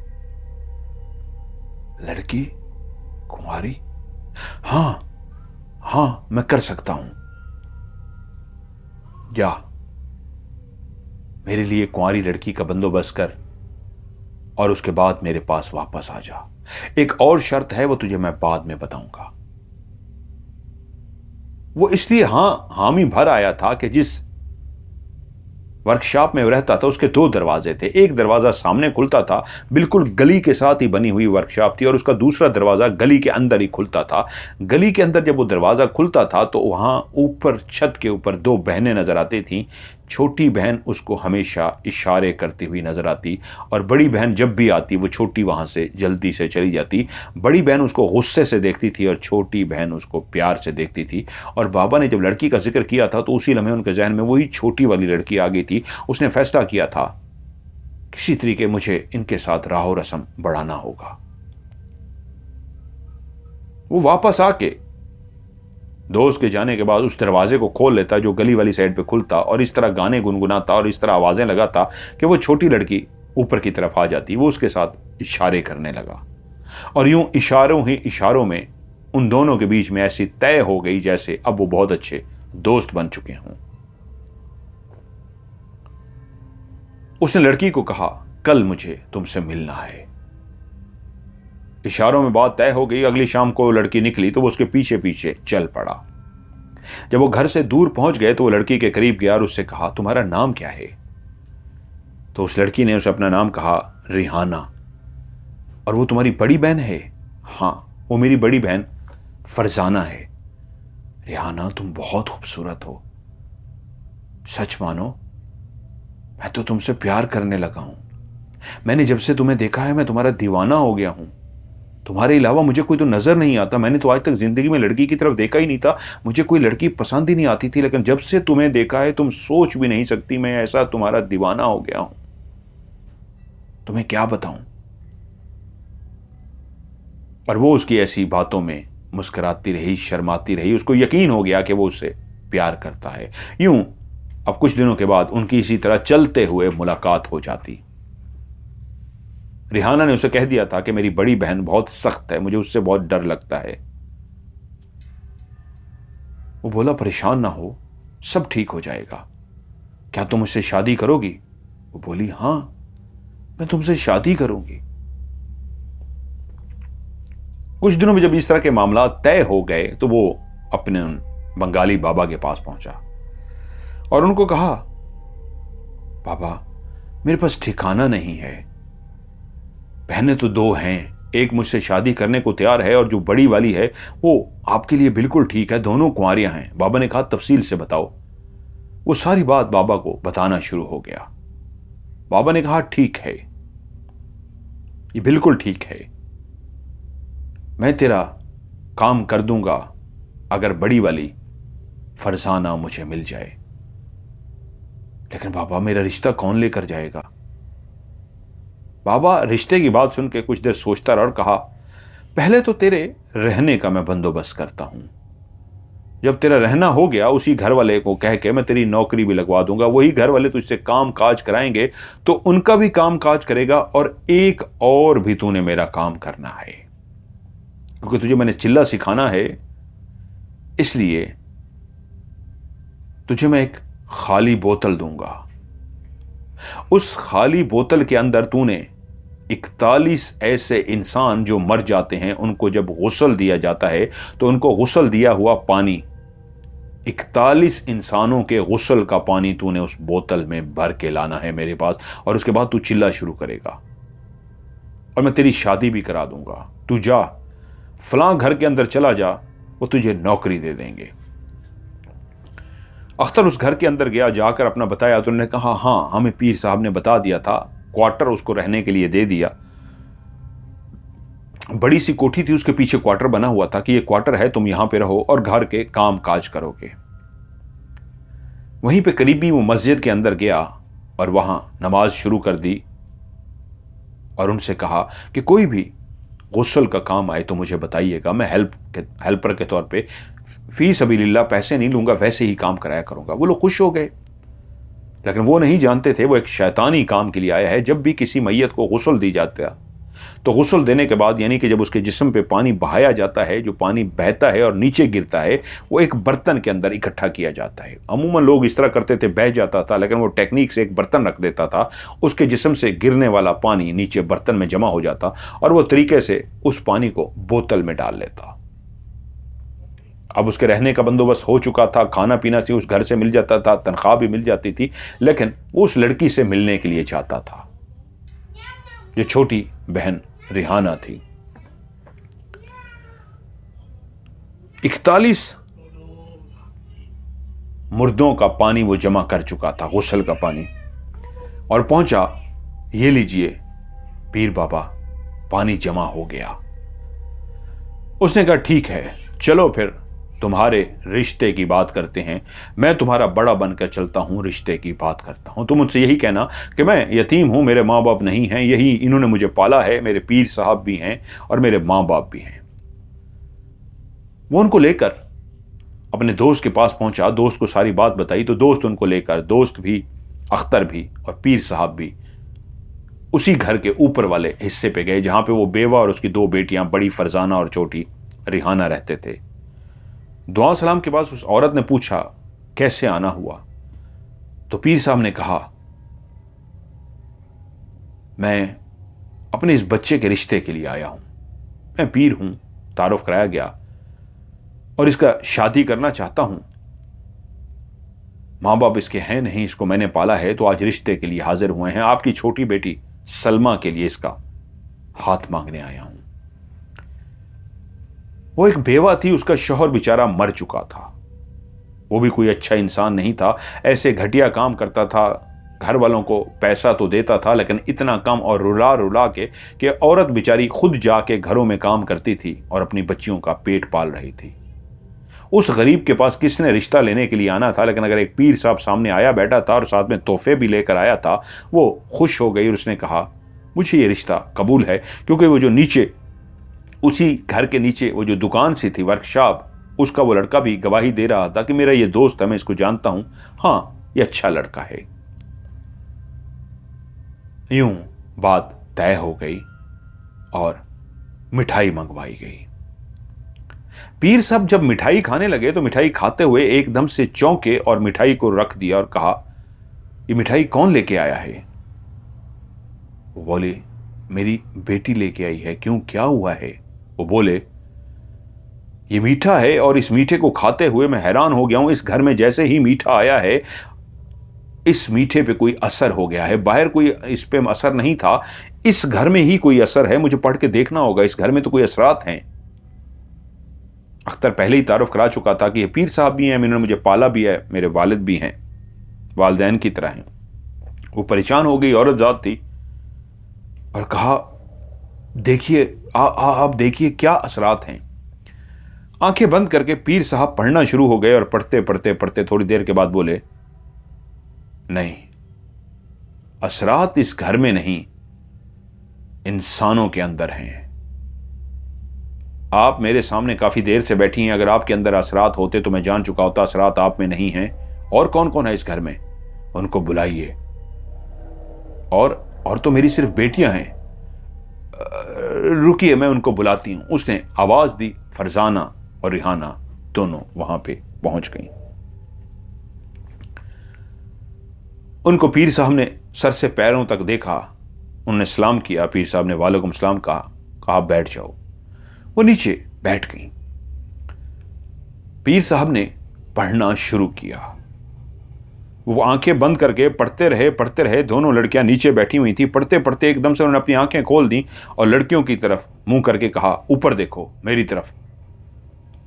लड़की? कुंवारी? हां हां मैं कर सकता हूं। जा मेरे लिए कुंवारी लड़की का बंदोबस्त कर और उसके बाद मेरे पास वापस आ जा। एक और शर्त है, वो तुझे मैं बाद में बताऊंगा। वो इसलिए हामी भर आया था कि जिस वर्कशॉप में वो रहता था, उसके दो दरवाजे थे। एक दरवाज़ा सामने खुलता था, बिल्कुल गली के साथ ही बनी हुई वर्कशॉप थी, और उसका दूसरा दरवाज़ा गली के अंदर ही खुलता था। गली के अंदर जब वो दरवाज़ा खुलता था तो वहाँ ऊपर छत के ऊपर दो बहनें नज़र आती थीं। छोटी बहन उसको हमेशा इशारे करती हुई नज़र आती, और बड़ी बहन जब भी आती वो छोटी वहाँ से जल्दी से चली जाती। बड़ी बहन उसको गुस्से से देखती थी और छोटी बहन उसको प्यार से देखती थी। और बाबा ने जब लड़की का जिक्र किया था तो उसी लम्हे उनके जहन में वही छोटी वाली लड़की आ गई थी। उसने फैसला किया था किसी तरीके मुझे इनके साथ राहो रस्म बढ़ाना होगा। वो वापस आके दोस्त के जाने के बाद उस दरवाजे को खोल लेता जो गली वाली साइड पे खुलता, और इस तरह गाने गुनगुनाता और इस तरह आवाजें लगाता कि वो छोटी लड़की ऊपर की तरफ आ जाती। वो उसके साथ इशारे करने लगा, और यूं इशारों ही इशारों में उन दोनों के बीच में ऐसी तय हो गई जैसे अब वो बहुत अच्छे दोस्त बन चुके हों। उसने लड़की को कहा, कल मुझे तुमसे मिलना है। इशारों में बात तय हो गई। अगली शाम को लड़की निकली तो वो उसके पीछे पीछे चल पड़ा। जब वो घर से दूर पहुंच गए तो वो लड़की के करीब गया और उससे कहा, तुम्हारा नाम क्या है? तो उस लड़की ने उसे अपना नाम कहा, रिहाना। और वो तुम्हारी बड़ी बहन है? हाँ, वो मेरी बड़ी बहन फरजाना है। रिहाना, तुम बहुत खूबसूरत हो। सच मानो, मैं तो तुमसे प्यार करने लगा हूं। मैंने जब से तुम्हें देखा है मैं तुम्हारा दीवाना हो गया हूं। तुम्हारे अलावा मुझे कोई तो नजर नहीं आता। मैंने तो आज तक जिंदगी में लड़की की तरफ देखा ही नहीं था। मुझे कोई लड़की पसंद ही नहीं आती थी, लेकिन जब से तुम्हें देखा है तुम सोच भी नहीं सकती मैं ऐसा तुम्हारा दीवाना हो गया हूं। तुम्हें क्या बताऊं। और वो उसकी ऐसी बातों में मुस्कुराती रही, शर्माती रही। उसको यकीन हो गया कि वो उससे प्यार करता है। यूं अब कुछ दिनों के बाद उनकी इसी तरह चलते हुए मुलाकात हो जाती। रिहाना ने उसे कह दिया था कि मेरी बड़ी बहन बहुत सख्त है, मुझे उससे बहुत डर लगता है। वो बोला, परेशान ना हो, सब ठीक हो जाएगा। क्या तुम मुझसे शादी करोगी? वो बोली, हां, मैं तुमसे शादी करूंगी। कुछ दिनों में जब इस तरह के मामला तय हो गए तो वो अपने बंगाली बाबा के पास पहुंचा और उनको कहा, बाबा, मेरे पास ठिकाना नहीं है। बहनें तो दो हैं, एक मुझसे शादी करने को तैयार है और जो बड़ी वाली है वो आपके लिए बिल्कुल ठीक है, दोनों कुंवारियां हैं। बाबा ने कहा, तफसील से बताओ। वो सारी बात बाबा को बताना शुरू हो गया। बाबा ने कहा, ठीक है, ये बिल्कुल ठीक है, मैं तेरा काम कर दूंगा अगर बड़ी वाली फरजाना मुझे मिल जाए। लेकिन बाबा, मेरा रिश्ता कौन लेकर जाएगा? बाबा रिश्ते की बात सुन के कुछ देर सोचता रहा और कहा, पहले तो तेरे रहने का मैं बंदोबस्त करता हूं। जब तेरा रहना हो गया उसी घर वाले को कह के मैं तेरी नौकरी भी लगवा दूंगा। वही घर वाले तुझसे काम काज कराएंगे तो उनका भी काम काज करेगा, और एक और भी तूने मेरा काम करना है, क्योंकि तुझे मैंने चिल्ला सिखाना है। इसलिए तुझे मैं एक खाली बोतल दूंगा। उस खाली बोतल के अंदर तूने 41 ऐसे इंसान जो मर जाते हैं उनको जब गुस्ल दिया जाता है तो उनको गुस्ल दिया हुआ पानी, 41 इंसानों के गुस्ल का पानी तूने उस बोतल में भर के लाना है मेरे पास, और उसके बाद तू चिल्ला शुरू करेगा और मैं तेरी शादी भी करा दूंगा। तू जा, फलां घर के अंदर चला जा, वो तुझे नौकरी दे देंगे। अख्तर उस घर के अंदर गया, जाकर अपना बताया तो उन्होंने कहा, हाँ, हमें पीर साहब ने बता दिया था, क्वार्टर उसको रहने के लिए दे दिया। बड़ी सी कोठी थी, उसके पीछे क्वार्टर बना हुआ था कि ये क्वार्टर है, तुम यहां पे रहो और घर के काम काज करोगे। वहीं पे करीबी वो मस्जिद के अंदर गया और वहां नमाज शुरू कर दी और उनसे कहा कि कोई भी गुस्ल का काम आए तो मुझे बताइएगा, मैं हेल्पर के तौर पे फी सबीलिल्लाह पैसे नहीं लूंगा, वैसे ही काम कराया करूंगा। वो लोग खुश हो गए, लेकिन वो नहीं जानते थे वो एक शैतानी काम के लिए आया है। जब भी किसी मैयत को गुस्ल दी जाता तो गुस्ल देने के बाद, यानी कि जब उसके जिस्म पे पानी बहाया जाता है, जो पानी बहता है और नीचे गिरता है वो एक बर्तन के अंदर इकट्ठा किया जाता है। अमूमन लोग इस तरह करते थे, बह जाता था, लेकिन वो टेक्निक से एक बर्तन रख देता था, उसके जिस्म से गिरने वाला पानी नीचे बर्तन में जमा हो जाता और वो तरीके से उस पानी को बोतल में डाल लेता। अब उसके रहने का बंदोबस्त हो चुका था, खाना पीना से उस घर से मिल जाता था, तनख्वाह भी मिल जाती थी, लेकिन वो उस लड़की से मिलने के लिए चाहता था जो छोटी बहन रिहाना थी। 41 मुर्दों का पानी वो जमा कर चुका था, गुस्ल का पानी, और पहुंचा, ये लीजिए पीर बाबा, पानी जमा हो गया। उसने कहा ठीक है, चलो फिर तुम्हारे रिश्ते की बात करते हैं, मैं तुम्हारा बड़ा बनकर चलता हूं, रिश्ते की बात करता हूं। तुम मुझसे यही कहना कि मैं यतीम हूं, मेरे माँ बाप नहीं हैं, यही इन्होंने मुझे पाला है, मेरे पीर साहब भी हैं और मेरे माँ बाप भी हैं। वो उनको लेकर अपने दोस्त के पास पहुंचा, दोस्त को सारी बात बताई, तो दोस्त उनको लेकर, दोस्त भी, अख्तर भी और पीर साहब भी उसी घर के ऊपर वाले हिस्से पे गए जहां पे वो बेवा और उसकी 2 बेटियां, बड़ी फरजाना और छोटी रिहाना रहते थे। दुआ सलाम के बाद उस औरत ने पूछा कैसे आना हुआ, तो पीर साहब ने कहा मैं अपने इस बच्चे के रिश्ते के लिए आया हूं, मैं पीर हूं, तारुफ कराया गया और इसका शादी करना चाहता हूं। मां बाप इसके हैं नहीं, इसको मैंने पाला है, तो आज रिश्ते के लिए हाजिर हुए हैं। आपकी छोटी बेटी सलमा के लिए इसका हाथ मांगने आया हूं। वो एक बेवा थी, उसका शौहर बेचारा मर चुका था, वो भी कोई अच्छा इंसान नहीं था, ऐसे घटिया काम करता था, घर वालों को पैसा तो देता था लेकिन इतना कम और रुला रुला के कि औरत बेचारी खुद जाके घरों में काम करती थी और अपनी बच्चियों का पेट पाल रही थी। उस गरीब के पास किसने रिश्ता लेने के लिए आना था, लेकिन अगर एक पीर साहब सामने आया बैठा था और साथ में तोहफे भी लेकर आया था, वो खुश हो गई और उसने कहा मुझे ये रिश्ता कबूल है। क्योंकि वो जो नीचे, उसी घर के नीचे वो जो दुकान सी थी, वर्कशॉप, उसका वो लड़का भी गवाही दे रहा था कि मेरा ये दोस्त है, मैं इसको जानता हूं, हाँ ये अच्छा लड़का है। यूं बात तय हो गई और मिठाई मंगवाई गई। पीर साहब जब मिठाई खाने लगे तो मिठाई खाते हुए एकदम से चौंके और मिठाई को रख दिया और कहा ये मिठाई कौन लेके आया है? वो बोले मेरी बेटी लेके आई है। क्यों, क्या हुआ है? वो बोले ये मीठा है और इस मीठे को खाते हुए मैं हैरान हो गया हूं। इस घर में जैसे ही मीठा आया है, इस मीठे पे कोई असर हो गया है। बाहर कोई इस पे असर नहीं था, इस घर में ही कोई असर है। मुझे पढ़ के देखना होगा, इस घर में तो कोई असरात हैं। अख्तर पहले ही तारुफ करा चुका था कि ये पीर साहब भी हैं, इन्होंने मुझे पाला भी है, मेरे वालिद भी हैं, वालिदैन की तरह हैं। वो परेशान हो गई, औरत जात थी, और कहा देखिए आप देखिए क्या असरात हैं। आंखें बंद करके पीर साहब पढ़ना शुरू हो गए और पढ़ते पढ़ते पढ़ते थोड़ी देर के बाद बोले नहीं, असरात इस घर में नहीं, इंसानों के अंदर हैं। आप मेरे सामने काफी देर से बैठी हैं, अगर आपके अंदर असरात होते तो मैं जान चुका होता। असरात आप में नहीं हैं। और कौन कौन है इस घर में? उनको बुलाइए। और तो मेरी सिर्फ बेटियां हैं। रुकिए, मैं उनको बुलाती हूं। उसने आवाज दी। फरजाना और रिहाना दोनों वहां पे पहुंच गईं। उनको पीर साहब ने सर से पैरों तक देखा, उन्होंने सलाम किया। पीर साहब ने वालेकुम सलाम कहा बैठ जाओ। वो नीचे बैठ गई। पीर साहब ने पढ़ना शुरू किया। वो आंखें बंद करके पढ़ते रहे। दोनों लड़कियां नीचे बैठी हुई थी। पढ़ते पढ़ते एकदम से उन्होंने अपनी आंखें खोल दी और लड़कियों की तरफ मुंह करके कहा ऊपर देखो, मेरी तरफ।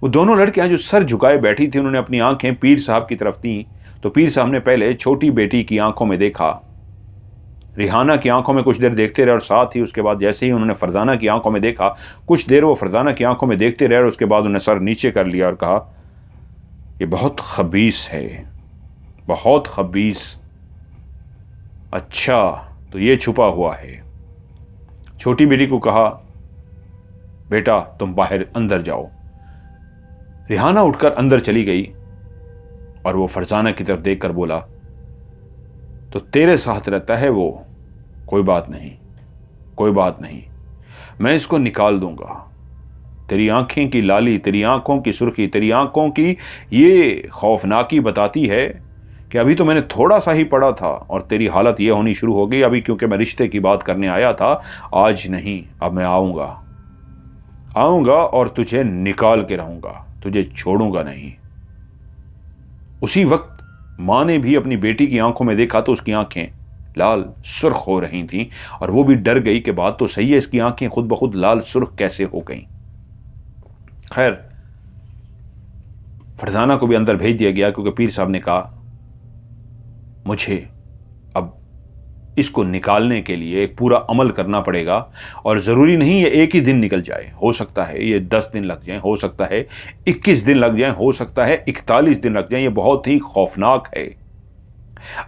वो दोनों लड़कियां जो सर झुकाए बैठी थी, उन्होंने अपनी आंखें पीर साहब की तरफ दी। तो पीर साहब ने पहले छोटी बेटी की आंखों में देखा, रिहाना की आंखों में कुछ देर देखते रहे, और साथ ही उसके बाद जैसे ही उन्होंने फरजाना की आंखों में देखा, कुछ देर वो फरजाना की आंखों में देखते रहे, और उसके बाद उन्होंने सर नीचे कर लिया और कहा ये बहुत खबीस है, बहुत खबीस। अच्छा, तो ये छुपा हुआ है। छोटी बेटी को कहा बेटा तुम बाहर अंदर जाओ। रिहाना उठकर अंदर चली गई और वो फरजाना की तरफ देखकर बोला तो तेरे साथ रहता है वो? कोई बात नहीं, कोई बात नहीं, मैं इसको निकाल दूंगा। तेरी आंखें की लाली, तेरी आंखों की सुर्खी, तेरी आंखों की ये खौफनाकी बताती है कि अभी तो मैंने थोड़ा सा ही पढ़ा था और तेरी हालत ये होनी शुरू हो गई अभी, क्योंकि मैं रिश्ते की बात करने आया था। आज नहीं, अब मैं आऊंगा। आऊंगा और तुझे निकाल के रहूंगा, तुझे छोड़ूंगा नहीं। उसी वक्त मां ने भी अपनी बेटी की आंखों में देखा तो उसकी आंखें लाल सुर्ख हो रही थीं और वो भी डर गई कि बात तो सही है, इसकी आंखें खुद ब खुद लाल सुर्ख कैसे हो गईं। खैर, फरजाना को भी अंदर भेज दिया गया क्योंकि पीर साहब ने कहा मुझे अब इसको निकालने के लिए एक पूरा अमल करना पड़ेगा और जरूरी नहीं ये एक ही दिन निकल जाए, हो सकता है ये 10 दिन लग जाए, हो सकता है 21 दिन लग जाए, हो सकता है 41 दिन लग जाए। ये बहुत ही खौफनाक है।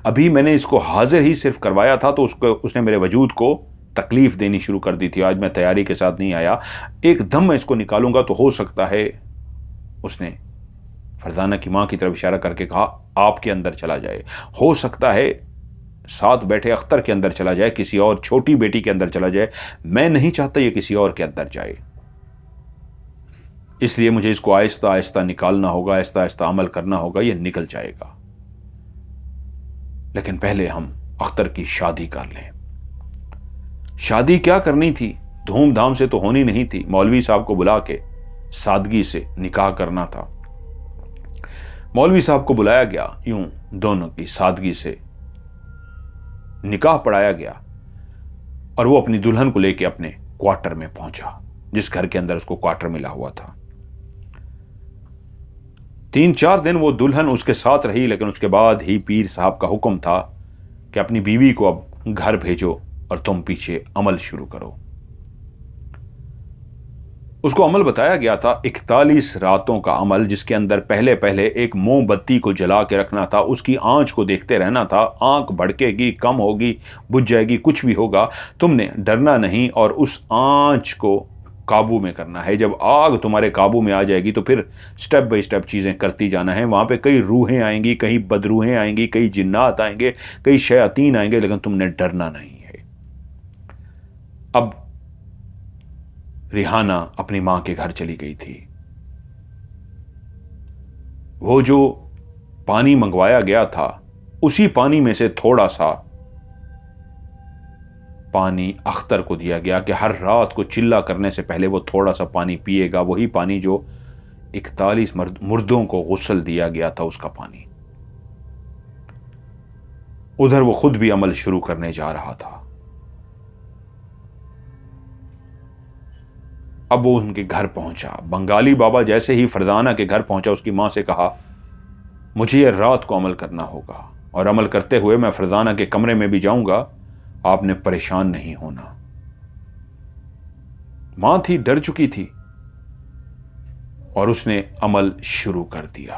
अभी मैंने इसको हाजिर ही सिर्फ करवाया था तो उसने मेरे वजूद को तकलीफ देनी शुरू कर दी थी। आज मैं तैयारी के साथ नहीं आया, एकदम मैं इसको निकालूंगा तो हो सकता है, उसने फरजाना की मां की तरफ इशारा करके कहा, आपके अंदर चला जाए, हो सकता है साथ बैठे अख्तर के अंदर चला जाए, किसी और छोटी बेटी के अंदर चला जाए। मैं नहीं चाहता ये किसी और के अंदर जाए, इसलिए मुझे इसको आहिस्ता आहिस्ता निकालना होगा, आहिस्ता आहिस्ता अमल करना होगा, ये निकल जाएगा। लेकिन पहले हम अख्तर की शादी कर लें। शादी क्या करनी थी, धूमधाम से तो होनी नहीं थी, मौलवी साहब को बुला के सादगी से निकाह करना था। मौलवी साहब को बुलाया गया, यूं दोनों की सादगी से निकाह पढ़ाया गया और वो अपनी दुल्हन को लेकर अपने क्वार्टर में पहुंचा, जिस घर के अंदर उसको क्वार्टर मिला हुआ था। 3-4 दिन वो दुल्हन उसके साथ रही, लेकिन उसके बाद ही पीर साहब का हुक्म था कि अपनी बीवी को अब घर भेजो और तुम पीछे अमल शुरू करो। उसको अमल बताया गया था 41 रातों का अमल, जिसके अंदर पहले पहले एक मोमबत्ती को जला के रखना था, उसकी आंच को देखते रहना था। आंख भड़केगी, कम होगी, बुझ जाएगी, कुछ भी होगा, तुमने डरना नहीं और उस आंच को काबू में करना है। जब आग तुम्हारे काबू में आ जाएगी तो फिर स्टेप बाय स्टेप चीजें करती जाना है। वहां पे कई रूहें आएंगी, कई बदरूहें आएंगी, कई जिन्नात आएंगे, कई शयातीन आएंगे, लेकिन तुमने डरना नहीं है। अब रिहाना अपनी मां के घर चली गई थी। वो जो पानी मंगवाया गया था, उसी पानी में से थोड़ा सा पानी अख्तर को दिया गया कि हर रात को चिल्ला करने से पहले वो थोड़ा सा पानी पिएगा। वही पानी जो 41 मुर्दों को गुस्ल दिया गया था, उसका पानी। उधर वो खुद भी अमल शुरू करने जा रहा था। अब वो उनके घर पहुंचा। बंगाली बाबा जैसे ही फरजाना के घर पहुंचा, उसकी मां से कहा, मुझे ये रात को अमल करना होगा और अमल करते हुए मैं फरजाना के कमरे में भी जाऊंगा, आपने परेशान नहीं होना। मां थी, डर चुकी थी और उसने अमल शुरू कर दिया।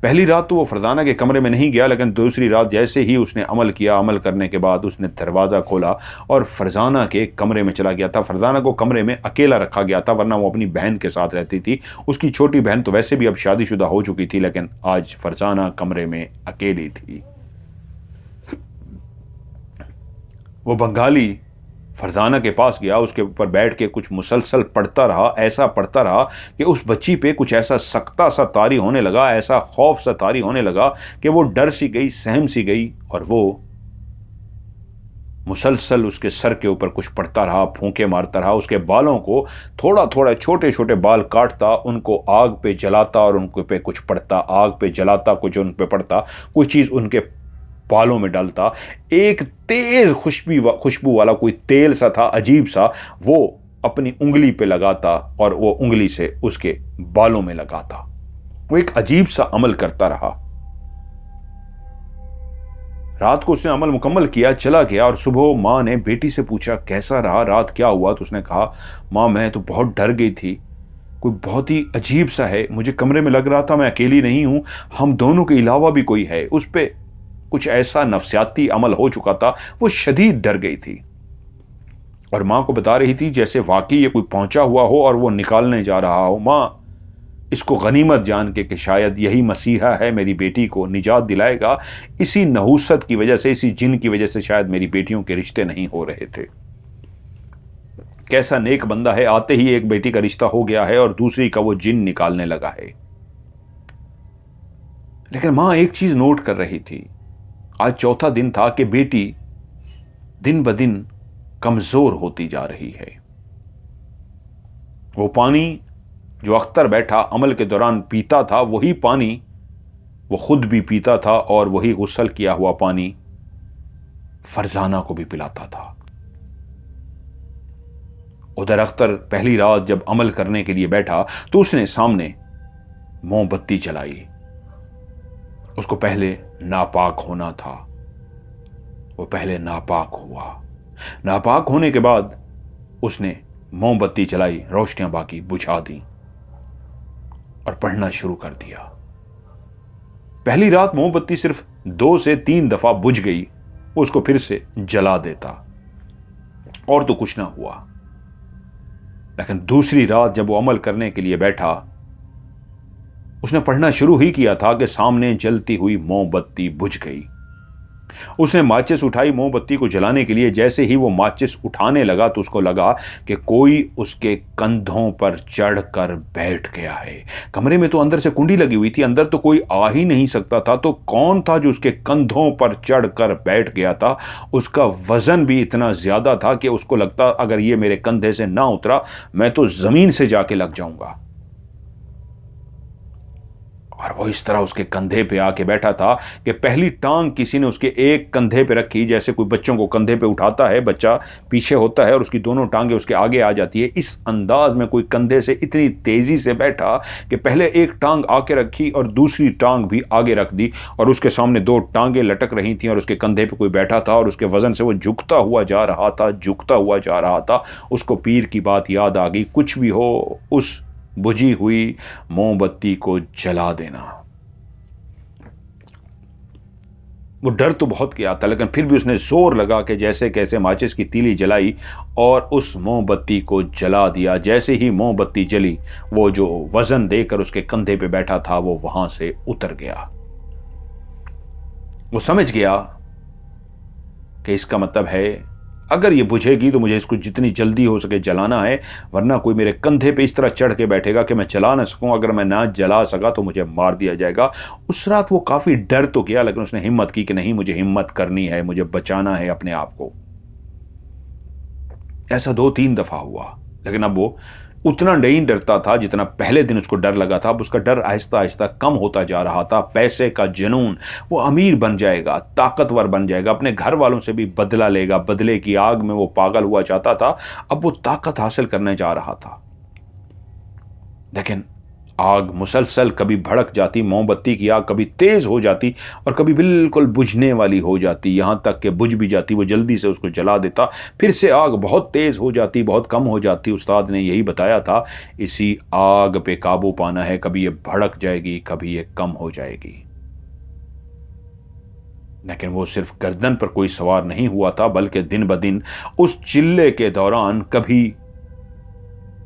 पहली रात तो वो फरजाना के कमरे में नहीं गया, लेकिन दूसरी रात जैसे ही उसने अमल किया, अमल करने के बाद उसने दरवाज़ा खोला और फरजाना के कमरे में चला गया था। फरजाना को कमरे में अकेला रखा गया था, वरना वो अपनी बहन के साथ रहती थी। उसकी छोटी बहन तो वैसे भी अब शादीशुदा हो चुकी थी, लेकिन आज फरजाना कमरे में अकेली थी। वो बंगाली फरजाना के पास गया, उसके ऊपर बैठ के कुछ मुसलसल पढ़ता रहा। ऐसा पढ़ता रहा कि उस बच्ची पे कुछ ऐसा सख्ता सा तारी होने लगा, ऐसा खौफ सा तारी होने लगा कि वो डर सी गई, सहम सी गई और वो मुसलसल उसके सर के ऊपर कुछ पढ़ता रहा, फूंके मारता रहा। उसके बालों को थोड़ा थोड़ा छोटे छोटे बाल काटता, उनको आग पे जलाता और उनके पे कुछ पढ़ता, आग पे जलाता, कुछ उन पे पढ़ता, कुछ चीज़ उनके बालों में डालता। एक तेज खुशबू वाला कोई तेल सा था, अजीब सा, वो अपनी उंगली पे लगाता और वो उंगली से उसके बालों में लगाता। वो एक अजीब सा अमल करता रहा। रात को उसने अमल मुकम्मल किया, चला गया और सुबह मां ने बेटी से पूछा, कैसा रहा, रात क्या हुआ? तो उसने कहा, मां मैं तो बहुत डर गई थी, कोई बहुत ही अजीब सा है, मुझे कमरे में लग रहा था मैं अकेली नहीं हूं, हम दोनों के अलावा भी कोई है। उस पे कुछ ऐसा नफ्सियाती अमल हो चुका था, वो शदीद डर गई थी और मां को बता रही थी जैसे वाकई ये कोई पहुंचा हुआ हो और वो निकालने जा रहा हो। मां इसको गनीमत जान के कि शायद यही मसीहा है, मेरी बेटी को निजात दिलाएगा। इसी नहूसत की वजह से, इसी जिन की वजह से शायद मेरी बेटियों के रिश्ते नहीं हो रहे थे। कैसा नेक बंदा है, आते ही एक बेटी का रिश्ता हो गया है और दूसरी का वो जिन निकालने लगा है। लेकिन मां एक चीज नोट कर रही थी, आज चौथा दिन था कि बेटी दिन ब दिन कमजोर होती जा रही है। वो पानी जो अख्तर बैठा अमल के दौरान पीता था, वही पानी वो खुद भी पीता था और वही गुस्ल किया हुआ पानी फरजाना को भी पिलाता था। उधर अख्तर पहली रात जब अमल करने के लिए बैठा तो उसने सामने मोमबत्ती जलाई। उसको पहले नापाक होना था, वो पहले नापाक हुआ। नापाक होने के बाद उसने मोमबत्ती जलाई, रोशनियां बाकी बुझा दी और पढ़ना शुरू कर दिया। पहली रात मोमबत्ती सिर्फ 2 से 3 दफा बुझ गई, उसको फिर से जला देता और तो कुछ ना हुआ। लेकिन दूसरी रात जब वो अमल करने के लिए बैठा, उसने पढ़ना शुरू ही किया था कि सामने जलती हुई मोमबत्ती बुझ गई। उसने माचिस उठाई मोमबत्ती को जलाने के लिए। जैसे ही वो माचिस उठाने लगा तो उसको लगा कि कोई उसके कंधों पर चढ़कर बैठ गया है। कमरे में तो अंदर से कुंडी लगी हुई थी, अंदर तो कोई आ ही नहीं सकता था। तो कौन था जो उसके कंधों पर चढ़कर बैठ गया था? उसका वजन भी इतना ज्यादा था कि उसको लगता अगर ये मेरे कंधे से ना उतरा मैं तो जमीन से जाके लग जाऊंगा। और वो इस तरह उसके कंधे पे आके बैठा था कि पहली टांग किसी ने उसके एक कंधे पे रखी, जैसे कोई बच्चों को कंधे पे उठाता है, बच्चा पीछे होता है और उसकी दोनों टांगें उसके आगे आ जाती है। इस अंदाज में कोई कंधे से इतनी तेजी से बैठा कि पहले एक टांग आके रखी और दूसरी टांग भी आगे रख दी और उसके सामने 2 टांगें लटक रही थी और उसके कंधे पे कोई बैठा था और उसके वजन से वो झुकता हुआ जा रहा था, झुकता हुआ जा रहा था। उसको पीर की बात याद आ गई, कुछ भी हो उस बुझी हुई मोमबत्ती को जला देना। वो डर तो बहुत किया था, लेकिन फिर भी उसने जोर लगा के जैसे कैसे माचिस की तीली जलाई और उस मोमबत्ती को जला दिया। जैसे ही मोमबत्ती जली, वो जो वजन देकर उसके कंधे पे बैठा था वो वहां से उतर गया। वो समझ गया कि इसका मतलब है अगर ये बुझेगी तो मुझे इसको जितनी जल्दी हो सके जलाना है, वरना कोई मेरे कंधे पे इस तरह चढ़ के बैठेगा कि मैं जला ना सकूं। अगर मैं ना जला सका तो मुझे मार दिया जाएगा। उस रात वो काफी डर तो किया, लेकिन उसने हिम्मत की कि नहीं, मुझे हिम्मत करनी है, मुझे बचाना है अपने आप को। ऐसा 2-3 दफा हुआ, लेकिन अब वो उतना नहीं डरता था जितना पहले दिन उसको डर लगा था। अब उसका डर आहिस्ता आहिस्ता कम होता जा रहा था। पैसे का जुनून, वो अमीर बन जाएगा, ताकतवर बन जाएगा, अपने घर वालों से भी बदला लेगा। बदले की आग में वो पागल हुआ चाहता था, अब वो ताकत हासिल करने जा रहा था। लेकिन आग मुसलसल कभी भड़क जाती, मोमबत्ती की आग कभी तेज हो जाती और कभी बिल्कुल बुझने वाली हो जाती। यहां तक कि बुझ भी जाती, वो जल्दी से उसको जला देता। फिर से आग बहुत तेज हो जाती, बहुत कम हो जाती। उस्ताद ने यही बताया था, इसी आग पे काबू पाना है। कभी ये भड़क जाएगी, कभी ये कम हो जाएगी। लेकिन वो सिर्फ गर्दन पर कोई सवार नहीं हुआ था, बल्कि दिन ब दिन उस चिल्ले के दौरान कभी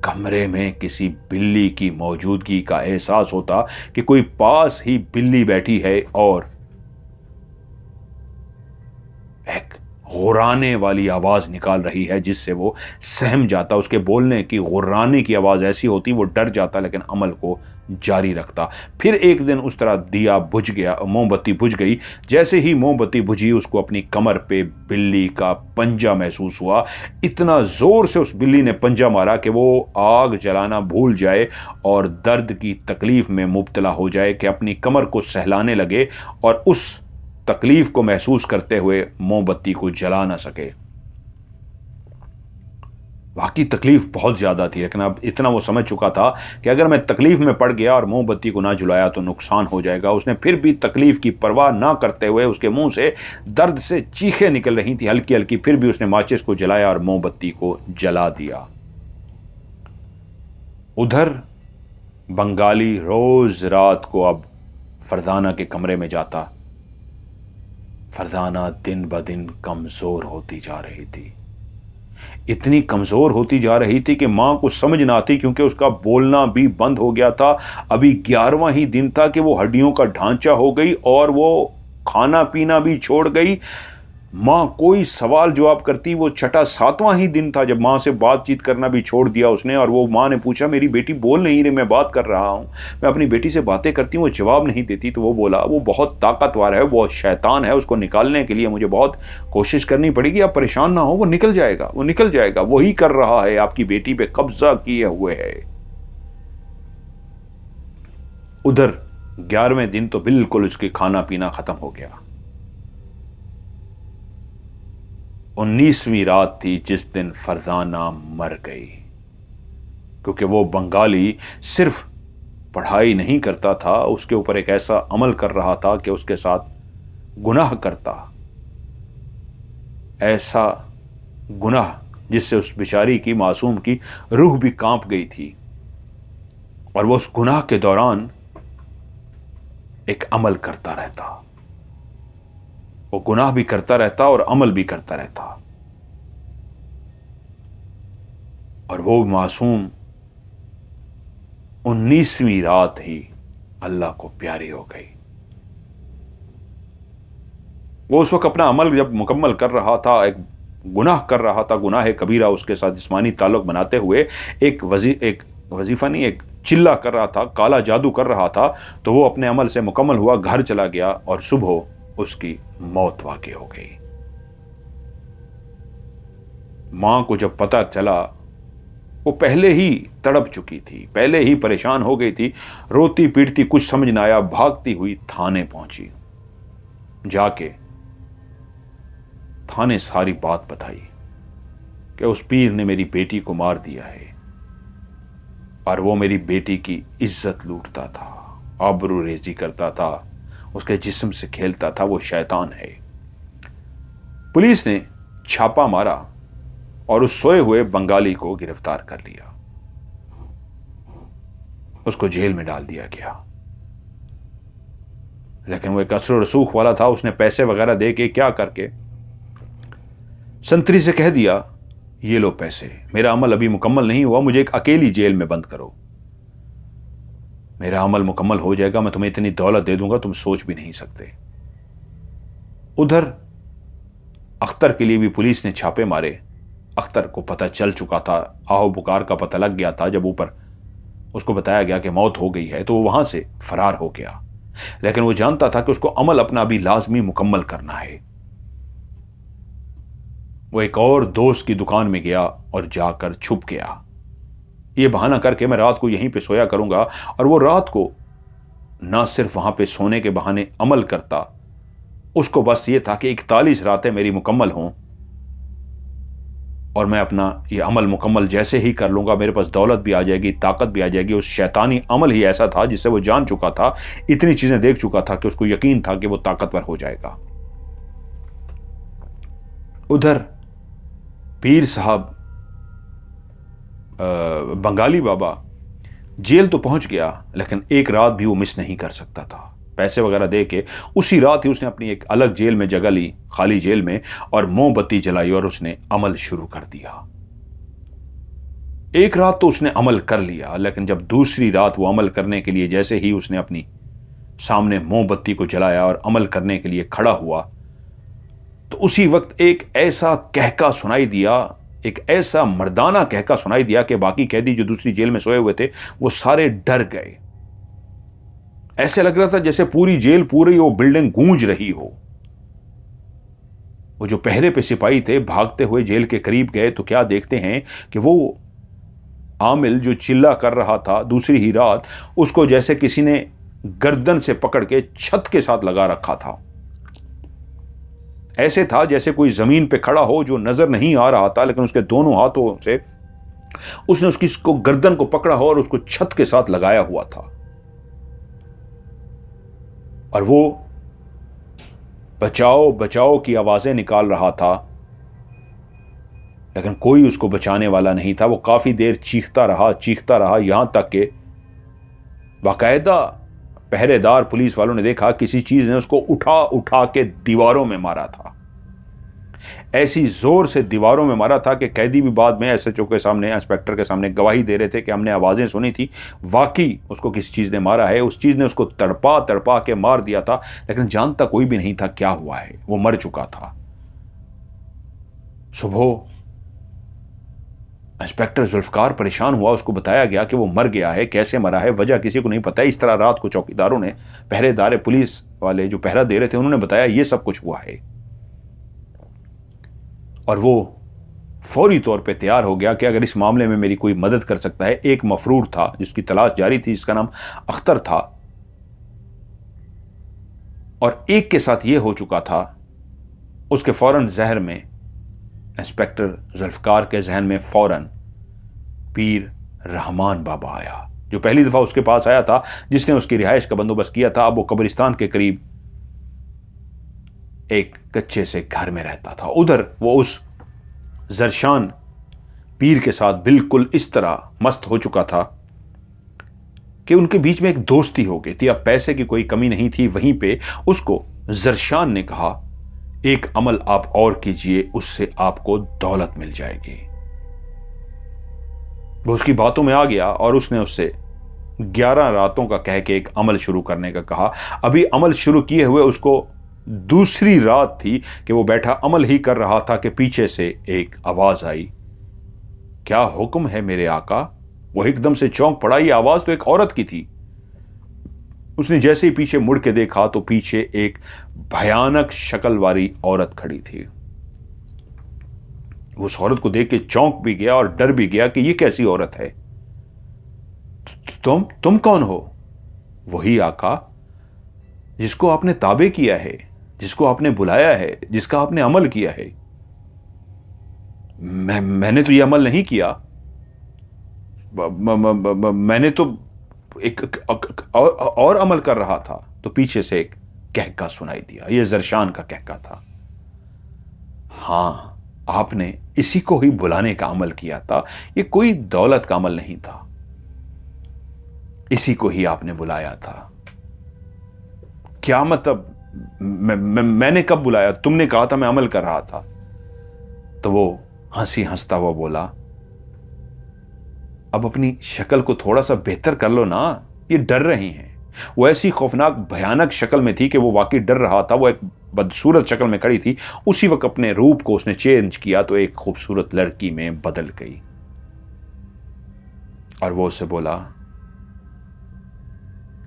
कमरे में किसी बिल्ली की मौजूदगी का एहसास होता कि कोई पास ही बिल्ली बैठी है और एक गुर्राने वाली आवाज निकाल रही है, जिससे वो सहम जाता। उसके बोलने की, गुर्राने की आवाज ऐसी होती, वो डर जाता लेकिन अमल को जारी रखता। फिर एक दिन उस तरह दिया बुझ गया, मोमबत्ती बुझ गई। जैसे ही मोमबत्ती बुझी, उसको अपनी कमर पे बिल्ली का पंजा महसूस हुआ। इतना जोर से उस बिल्ली ने पंजा मारा कि वो आग जलाना भूल जाए और दर्द की तकलीफ में मुब्तला हो जाए, कि अपनी कमर को सहलाने लगे और उस तकलीफ को महसूस करते हुए मोमबत्ती को जला ना सके। वाकई तकलीफ बहुत ज्यादा थी, लेकिन अब इतना वो समझ चुका था कि अगर मैं तकलीफ में पड़ गया और मोमबत्ती को ना जलाया तो नुकसान हो जाएगा। उसने फिर भी तकलीफ की परवाह ना करते हुए, उसके मुंह से दर्द से चीखें निकल रही थी हल्की हल्की, फिर भी उसने माचिस को जलाया और मोमबत्ती को जला दिया। उधर बंगाली रोज रात को अब फरजाना के कमरे में जाता। फरजाना दिन ब दिन कमजोर होती जा रही थी। इतनी कमजोर होती जा रही थी कि मां को समझ ना आती, क्योंकि उसका बोलना भी बंद हो गया था। अभी 11वां ही दिन था कि वो हड्डियों का ढांचा हो गई और वो खाना पीना भी छोड़ गई। माँ कोई सवाल जवाब करती। वो छठा सातवां ही दिन था जब माँ से बातचीत करना भी छोड़ दिया उसने। और वो माँ ने पूछा, मेरी बेटी बोल नहीं रही, मैं बात कर रहा हूँ, मैं अपनी बेटी से बातें करती हूँ, वो जवाब नहीं देती। तो वो बोला, वो बहुत ताकतवर है, वो शैतान है, उसको निकालने के लिए मुझे बहुत कोशिश करनी पड़ेगी। आप परेशान ना हो, वो निकल जाएगा, वो निकल जाएगा, वही कर रहा है, आपकी बेटी पे कब्जा किए हुए है। उधर 11वें दिन तो बिल्कुल उसके खाना पीना खत्म हो गया। 19वीं रात थी जिस दिन फरजाना मर गई, क्योंकि वो बंगाली सिर्फ पढ़ाई नहीं करता था, उसके ऊपर एक ऐसा अमल कर रहा था कि उसके साथ गुनाह करता, ऐसा गुनाह जिससे उस बेचारी की, मासूम की रूह भी कांप गई थी। और वो उस गुनाह के दौरान एक अमल करता रहता, वो गुनाह भी करता रहता और अमल भी करता रहता। और वो मासूम 19वीं रात ही अल्लाह को प्यारी हो गई। वो उस वक्त अपना अमल जब मुकम्मल कर रहा था, एक गुनाह कर रहा था, गुनाह कबीरा उसके साथ जिस्मानी ताल्लुक बनाते हुए एक वजीफा नहीं, एक चिल्ला कर रहा था, काला जादू कर रहा था। तो वो अपने अमल से मुकम्मल हुआ, घर चला गया और सुबह उसकी मौत वाक़ई हो गई। मां को जब पता चला, वो पहले ही तड़प चुकी थी, पहले ही परेशान हो गई थी, रोती पीटती, कुछ समझ ना आया, भागती हुई थाने पहुंची। जाके थाने सारी बात बताई कि उस पीर ने मेरी बेटी को मार दिया है और वो मेरी बेटी की इज्जत लूटता था, आबरू रेजी करता था, उसके जिस्म से खेलता था, वो शैतान है। पुलिस ने छापा मारा और उस सोए हुए बंगाली को गिरफ्तार कर लिया, उसको जेल में डाल दिया गया। लेकिन वो एक असर रसूख वाला था, उसने पैसे वगैरह दे के क्या करके संतरी से कह दिया, ये लो पैसे, मेरा अमल अभी मुकम्मल नहीं हुआ, मुझे एक अकेली जेल में बंद करो, मेरा अमल मुकम्मल हो जाएगा, मैं तुम्हें इतनी दौलत दे दूंगा तुम सोच भी नहीं सकते। उधर अख्तर के लिए भी पुलिस ने छापे मारे। अख्तर को पता चल चुका था, आहो बुकार का पता लग गया था। जब ऊपर उसको बताया गया कि मौत हो गई है तो वो वहां से फरार हो गया। लेकिन वो जानता था कि उसको अमल अपना भी लाजमी मुकम्मल करना है। वो एक और दोस्त की दुकान में गया और जाकर छुप गया, ये बहाना करके मैं रात को यहीं पे सोया करूंगा। और वो रात को ना सिर्फ वहां पे सोने के बहाने अमल करता, उसको बस ये था कि 41 रातें मेरी मुकम्मल हों और मैं अपना ये अमल मुकम्मल जैसे ही कर लूंगा, मेरे पास दौलत भी आ जाएगी, ताकत भी आ जाएगी। उस शैतानी अमल ही ऐसा था जिससे वो जान चुका था, इतनी चीजें देख चुका था कि उसको यकीन था कि वो ताकतवर हो जाएगा। उधर पीर साहब बंगाली बाबा जेल तो पहुंच गया, लेकिन एक रात भी वो मिस नहीं कर सकता था। पैसे वगैरह दे के उसी रात ही उसने अपनी एक अलग जेल में जगह ली, खाली जेल में, और मोमबत्ती जलाई और उसने अमल शुरू कर दिया। एक रात तो उसने अमल कर लिया, लेकिन जब दूसरी रात वो अमल करने के लिए जैसे ही उसने अपनी सामने मोमबत्ती को जलाया और अमल करने के लिए खड़ा हुआ, तो उसी वक्त एक ऐसा कहका सुनाई दिया, एक ऐसा मर्दाना कहका सुनाई दिया कि बाकी कैदी जो दूसरी जेल में सोए हुए थे वो सारे डर गए। ऐसे लग रहा था जैसे पूरी जेल, पूरी वो बिल्डिंग गूंज रही हो। वो जो पहरे पे सिपाही थे भागते हुए जेल के करीब गए तो क्या देखते हैं कि वो आमिल जो चिल्ला कर रहा था दूसरी ही रात, उसको जैसे किसी ने गर्दन से पकड़ के छत के साथ लगा रखा था। ऐसे था जैसे कोई जमीन पे खड़ा हो जो नजर नहीं आ रहा था, लेकिन उसके दोनों हाथों से उसने उसकी गर्दन को पकड़ा हो और उसको छत के साथ लगाया हुआ था। और वो बचाओ बचाओ की आवाजें निकाल रहा था, लेकिन कोई उसको बचाने वाला नहीं था। वो काफी देर चीखता रहा, यहां तक कि बाकायदा पहरेदार पुलिस वालों ने देखा किसी चीज ने उसको उठा उठा के दीवारों में मारा था। ऐसी जोर से दीवारों में मारा था कि कैदी भी बाद में एसएचओ के सामने, इंस्पेक्टर के सामने गवाही दे रहे थे कि हमने आवाजें सुनी थी, वाकई उसको किसी चीज ने मारा है। उस चीज ने उसको तड़पा तड़पा के मार दिया था, लेकिन जानता कोई भी नहीं था क्या हुआ है, वो मर चुका था। सुबह इंस्पेक्टर जुल्फकार परेशान हुआ। उसको बताया गया कि वो मर गया है, कैसे मरा है, वजह किसी को नहीं पता। इस तरह रात को चौकीदारों ने, पहरेदार पुलिस वाले जो पहरा दे रहे थे, उन्होंने बताया ये सब कुछ हुआ है। और वो फौरी तौर पे तैयार हो गया कि अगर इस मामले में मेरी कोई मदद कर सकता है। एक मफरूर था जिसकी तलाश जारी थी, जिसका नाम अख्तर था, और एक के साथ ये हो चुका था। उसके फौरन जहर में, इंस्पेक्टर जुल्फकार के जहन में फौरन पीर रहमान बाबा आया, जो पहली दफा उसके पास आया था, जिसने उसकी रिहाइश का बंदोबस्त किया था। अब वो कब्रिस्तान के करीब एक कच्चे से घर में रहता था। उधर वो उस जरशान पीर के साथ बिल्कुल इस तरह मस्त हो चुका था कि उनके बीच में एक दोस्ती हो गई थी। अब पैसे की कोई कमी नहीं थी। वहीं पे उसको जरशान ने कहा, एक अमल आप और कीजिए, उससे आपको दौलत मिल जाएगी। वो उसकी बातों में आ गया और उसने उससे 11 रातों का कह के एक अमल शुरू करने का कहा। अभी अमल शुरू किए हुए उसको दूसरी रात थी कि वो बैठा अमल ही कर रहा था कि पीछे से एक आवाज आई, क्या हुक्म है मेरे आका। वो एकदम से चौंक पड़ा। ये आवाज तो एक औरत की थी। उसने जैसे ही पीछे मुड़ के देखा तो पीछे एक भयानक शक्ल वाली औरत खड़ी थी। उस औरत को देख के चौंक भी गया और डर भी गया कि ये कैसी औरत है। तुम कौन हो। वही आका जिसको आपने ताबे किया है, जिसको आपने बुलाया है, जिसका आपने अमल किया है। मैंने तो ये अमल नहीं किया। मैंने तो एक और अमल कर रहा था। तो पीछे से एक कहका सुनाई दिया। यह जरशान का कहका था। हां, आपने इसी को ही बुलाने का अमल किया था। यह कोई दौलत का अमल नहीं था, इसी को ही आपने बुलाया था। क्या मतलब? मैंने कब बुलाया? तुमने कहा था, मैं अमल कर रहा था। तो वो हंसी हंसता हुआ बोला, अब अपनी शक्ल को थोड़ा सा बेहतर कर लो ना, ये डर रही हैं। वो ऐसी खौफनाक भयानक शक्ल में थी कि वो वाकई डर रहा था। वो एक बदसूरत शक्ल में खड़ी थी। उसी वक्त अपने रूप को उसने चेंज किया तो एक खूबसूरत लड़की में बदल गई। और वो उससे बोला,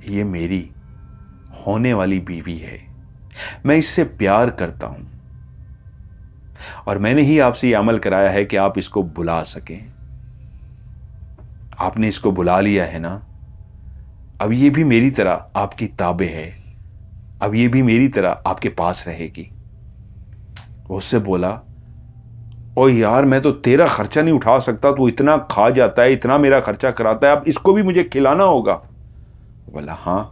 ये मेरी होने वाली बीवी है, मैं इससे प्यार करता हूं और मैंने ही आपसे यह अमल कराया है कि आप इसको बुला सकें। आपने इसको बुला लिया है ना, अब ये भी मेरी तरह आपकी ताबे है, अब ये भी मेरी तरह आपके पास रहेगी। वो उससे बोला, ओ यार, मैं तो तेरा खर्चा नहीं उठा सकता, तू इतना खा जाता है, इतना मेरा खर्चा कराता है, अब इसको भी मुझे खिलाना होगा। बोला, हां,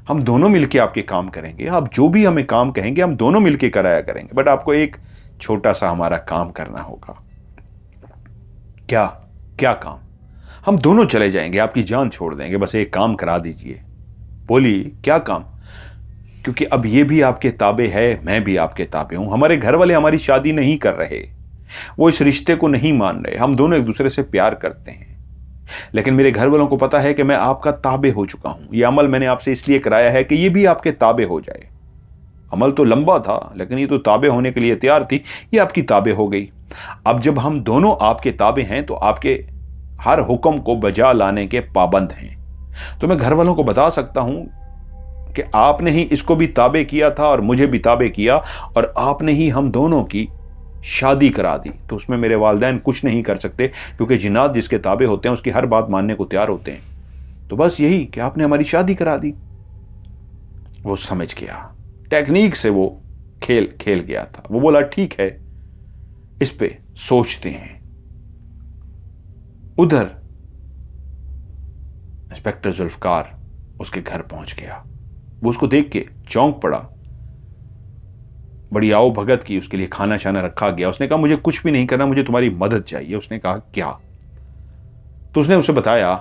हम दोनों मिलके आपके काम करेंगे। आप जो भी हमें काम कहेंगे हम दोनों मिलके कराया करेंगे, बट आपको एक छोटा सा हमारा काम करना होगा। क्या क्या काम? हम दोनों चले जाएंगे, आपकी जान छोड़ देंगे, बस एक काम करा दीजिए। बोली, क्या काम? क्योंकि अब ये भी आपके ताबे है, मैं भी आपके ताबे हूं। हमारे घर वाले हमारी शादी नहीं कर रहे, वो इस रिश्ते को नहीं मान रहे। हम दोनों एक दूसरे से प्यार करते हैं, लेकिन मेरे घर वालों को पता है कि मैं आपका ताबे हो चुका हूं। यह अमल मैंने आपसे इसलिए कराया है कि यह भी आपके ताबे हो जाए। अमल तो लंबा था, लेकिन ये तो ताबे होने के लिए तैयार थी। ये आपकी ताबे हो गई। अब जब हम दोनों आपके ताबे हैं तो आपके हर हुक्म को बजा लाने के पाबंद हैं। तो मैं घर वालों को बता सकता हूं कि आपने ही इसको भी ताबे किया था और मुझे भी ताबे किया, और आपने ही हम दोनों की शादी करा दी। तो उसमें मेरे वालिदैन कुछ नहीं कर सकते, क्योंकि जिन्नात जिसके ताबे होते हैं उसकी हर बात मानने को तैयार होते हैं। तो बस यही कि आपने हमारी शादी करा दी। वो समझ गया, टेक्निक से वो खेल खेल गया था। वो बोला, ठीक है, इस पे सोचते हैं। उधर इंस्पेक्टर जुल्फकार उसके घर पहुंच गया। वो उसको देख के चौंक पड़ा। बड़ी आओ भगत की, उसके लिए खाना शाना रखा गया। उसने कहा, मुझे कुछ भी नहीं करना, मुझे तुम्हारी मदद चाहिए। उसने कहा, क्या? तो उसने उसे बताया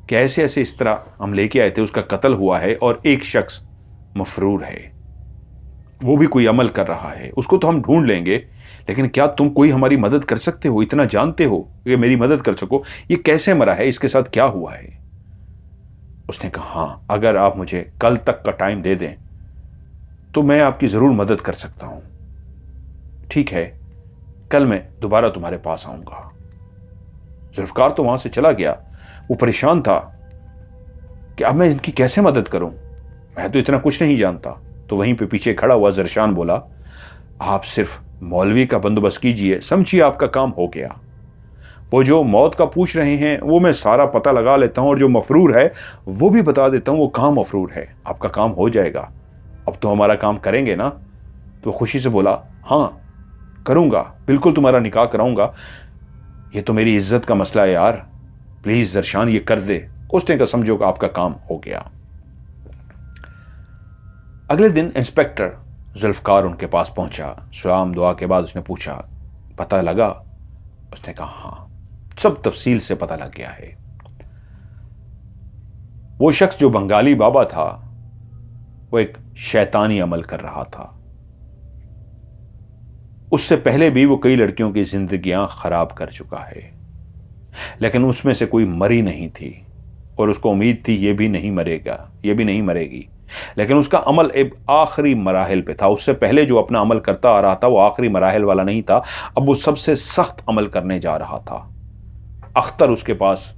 कि ऐसे ऐसे इस तरह हम लेके आए थे, उसका कत्ल हुआ है और एक शख्स मफरूर है, वो भी कोई अमल कर रहा है, उसको तो हम ढूंढ लेंगे, लेकिन क्या तुम कोई हमारी मदद कर सकते हो? इतना जानते हो कि मेरी मदद कर सको? ये कैसे मरा है, इसके साथ क्या हुआ है? उसने कहा, हाँ, अगर आप मुझे कल तक का टाइम दे दें तो मैं आपकी जरूर मदद कर सकता हूं। ठीक है, कल मैं दोबारा तुम्हारे पास आऊंगा। जुल्फकार तो वहां से चला गया। वो परेशान था कि अब मैं इनकी कैसे मदद करूं, मैं तो इतना कुछ नहीं जानता। तो वहीं पे पीछे खड़ा हुआ जरशान बोला, आप सिर्फ मौलवी का बंदोबस्त कीजिए, समझिए आपका काम हो गया। वो जो मौत का पूछ रहे हैं वो मैं सारा पता लगा लेता हूं, और जो मफरूर है वो भी बता देता हूं वो कहां मफरूर है। आपका काम हो जाएगा। अब तो हमारा काम करेंगे ना? तो खुशी से बोला, हाँ करूंगा, बिल्कुल तुम्हारा निकाह कराऊंगा। ये तो मेरी इज्जत का मसला है यार, प्लीज जरशान ये कर दे। उसने कहा, समझो कि आपका काम हो गया। अगले दिन इंस्पेक्टर जुल्फकार उनके पास पहुंचा। सलाम दुआ के बाद उसने पूछा, पता लगा? उसने कहा, हाँ सब तफसील से पता लग गया है। वो शख्स जो बंगाली बाबा था वो एक शैतानी अमल कर रहा था। उससे पहले भी वो कई लड़कियों की जिंदगियां खराब कर चुका है, लेकिन उसमें से कोई मरी नहीं थी, और उसको उम्मीद थी ये भी नहीं मरेगा, ये भी नहीं मरेगी। लेकिन उसका अमल एक आखिरी मराहिल पे था। उससे पहले जो अपना अमल करता आ रहा था वो आखिरी मराहिल वाला नहीं था, अब वो सबसे सख्त अमल करने जा रहा था। अख्तर उसके पास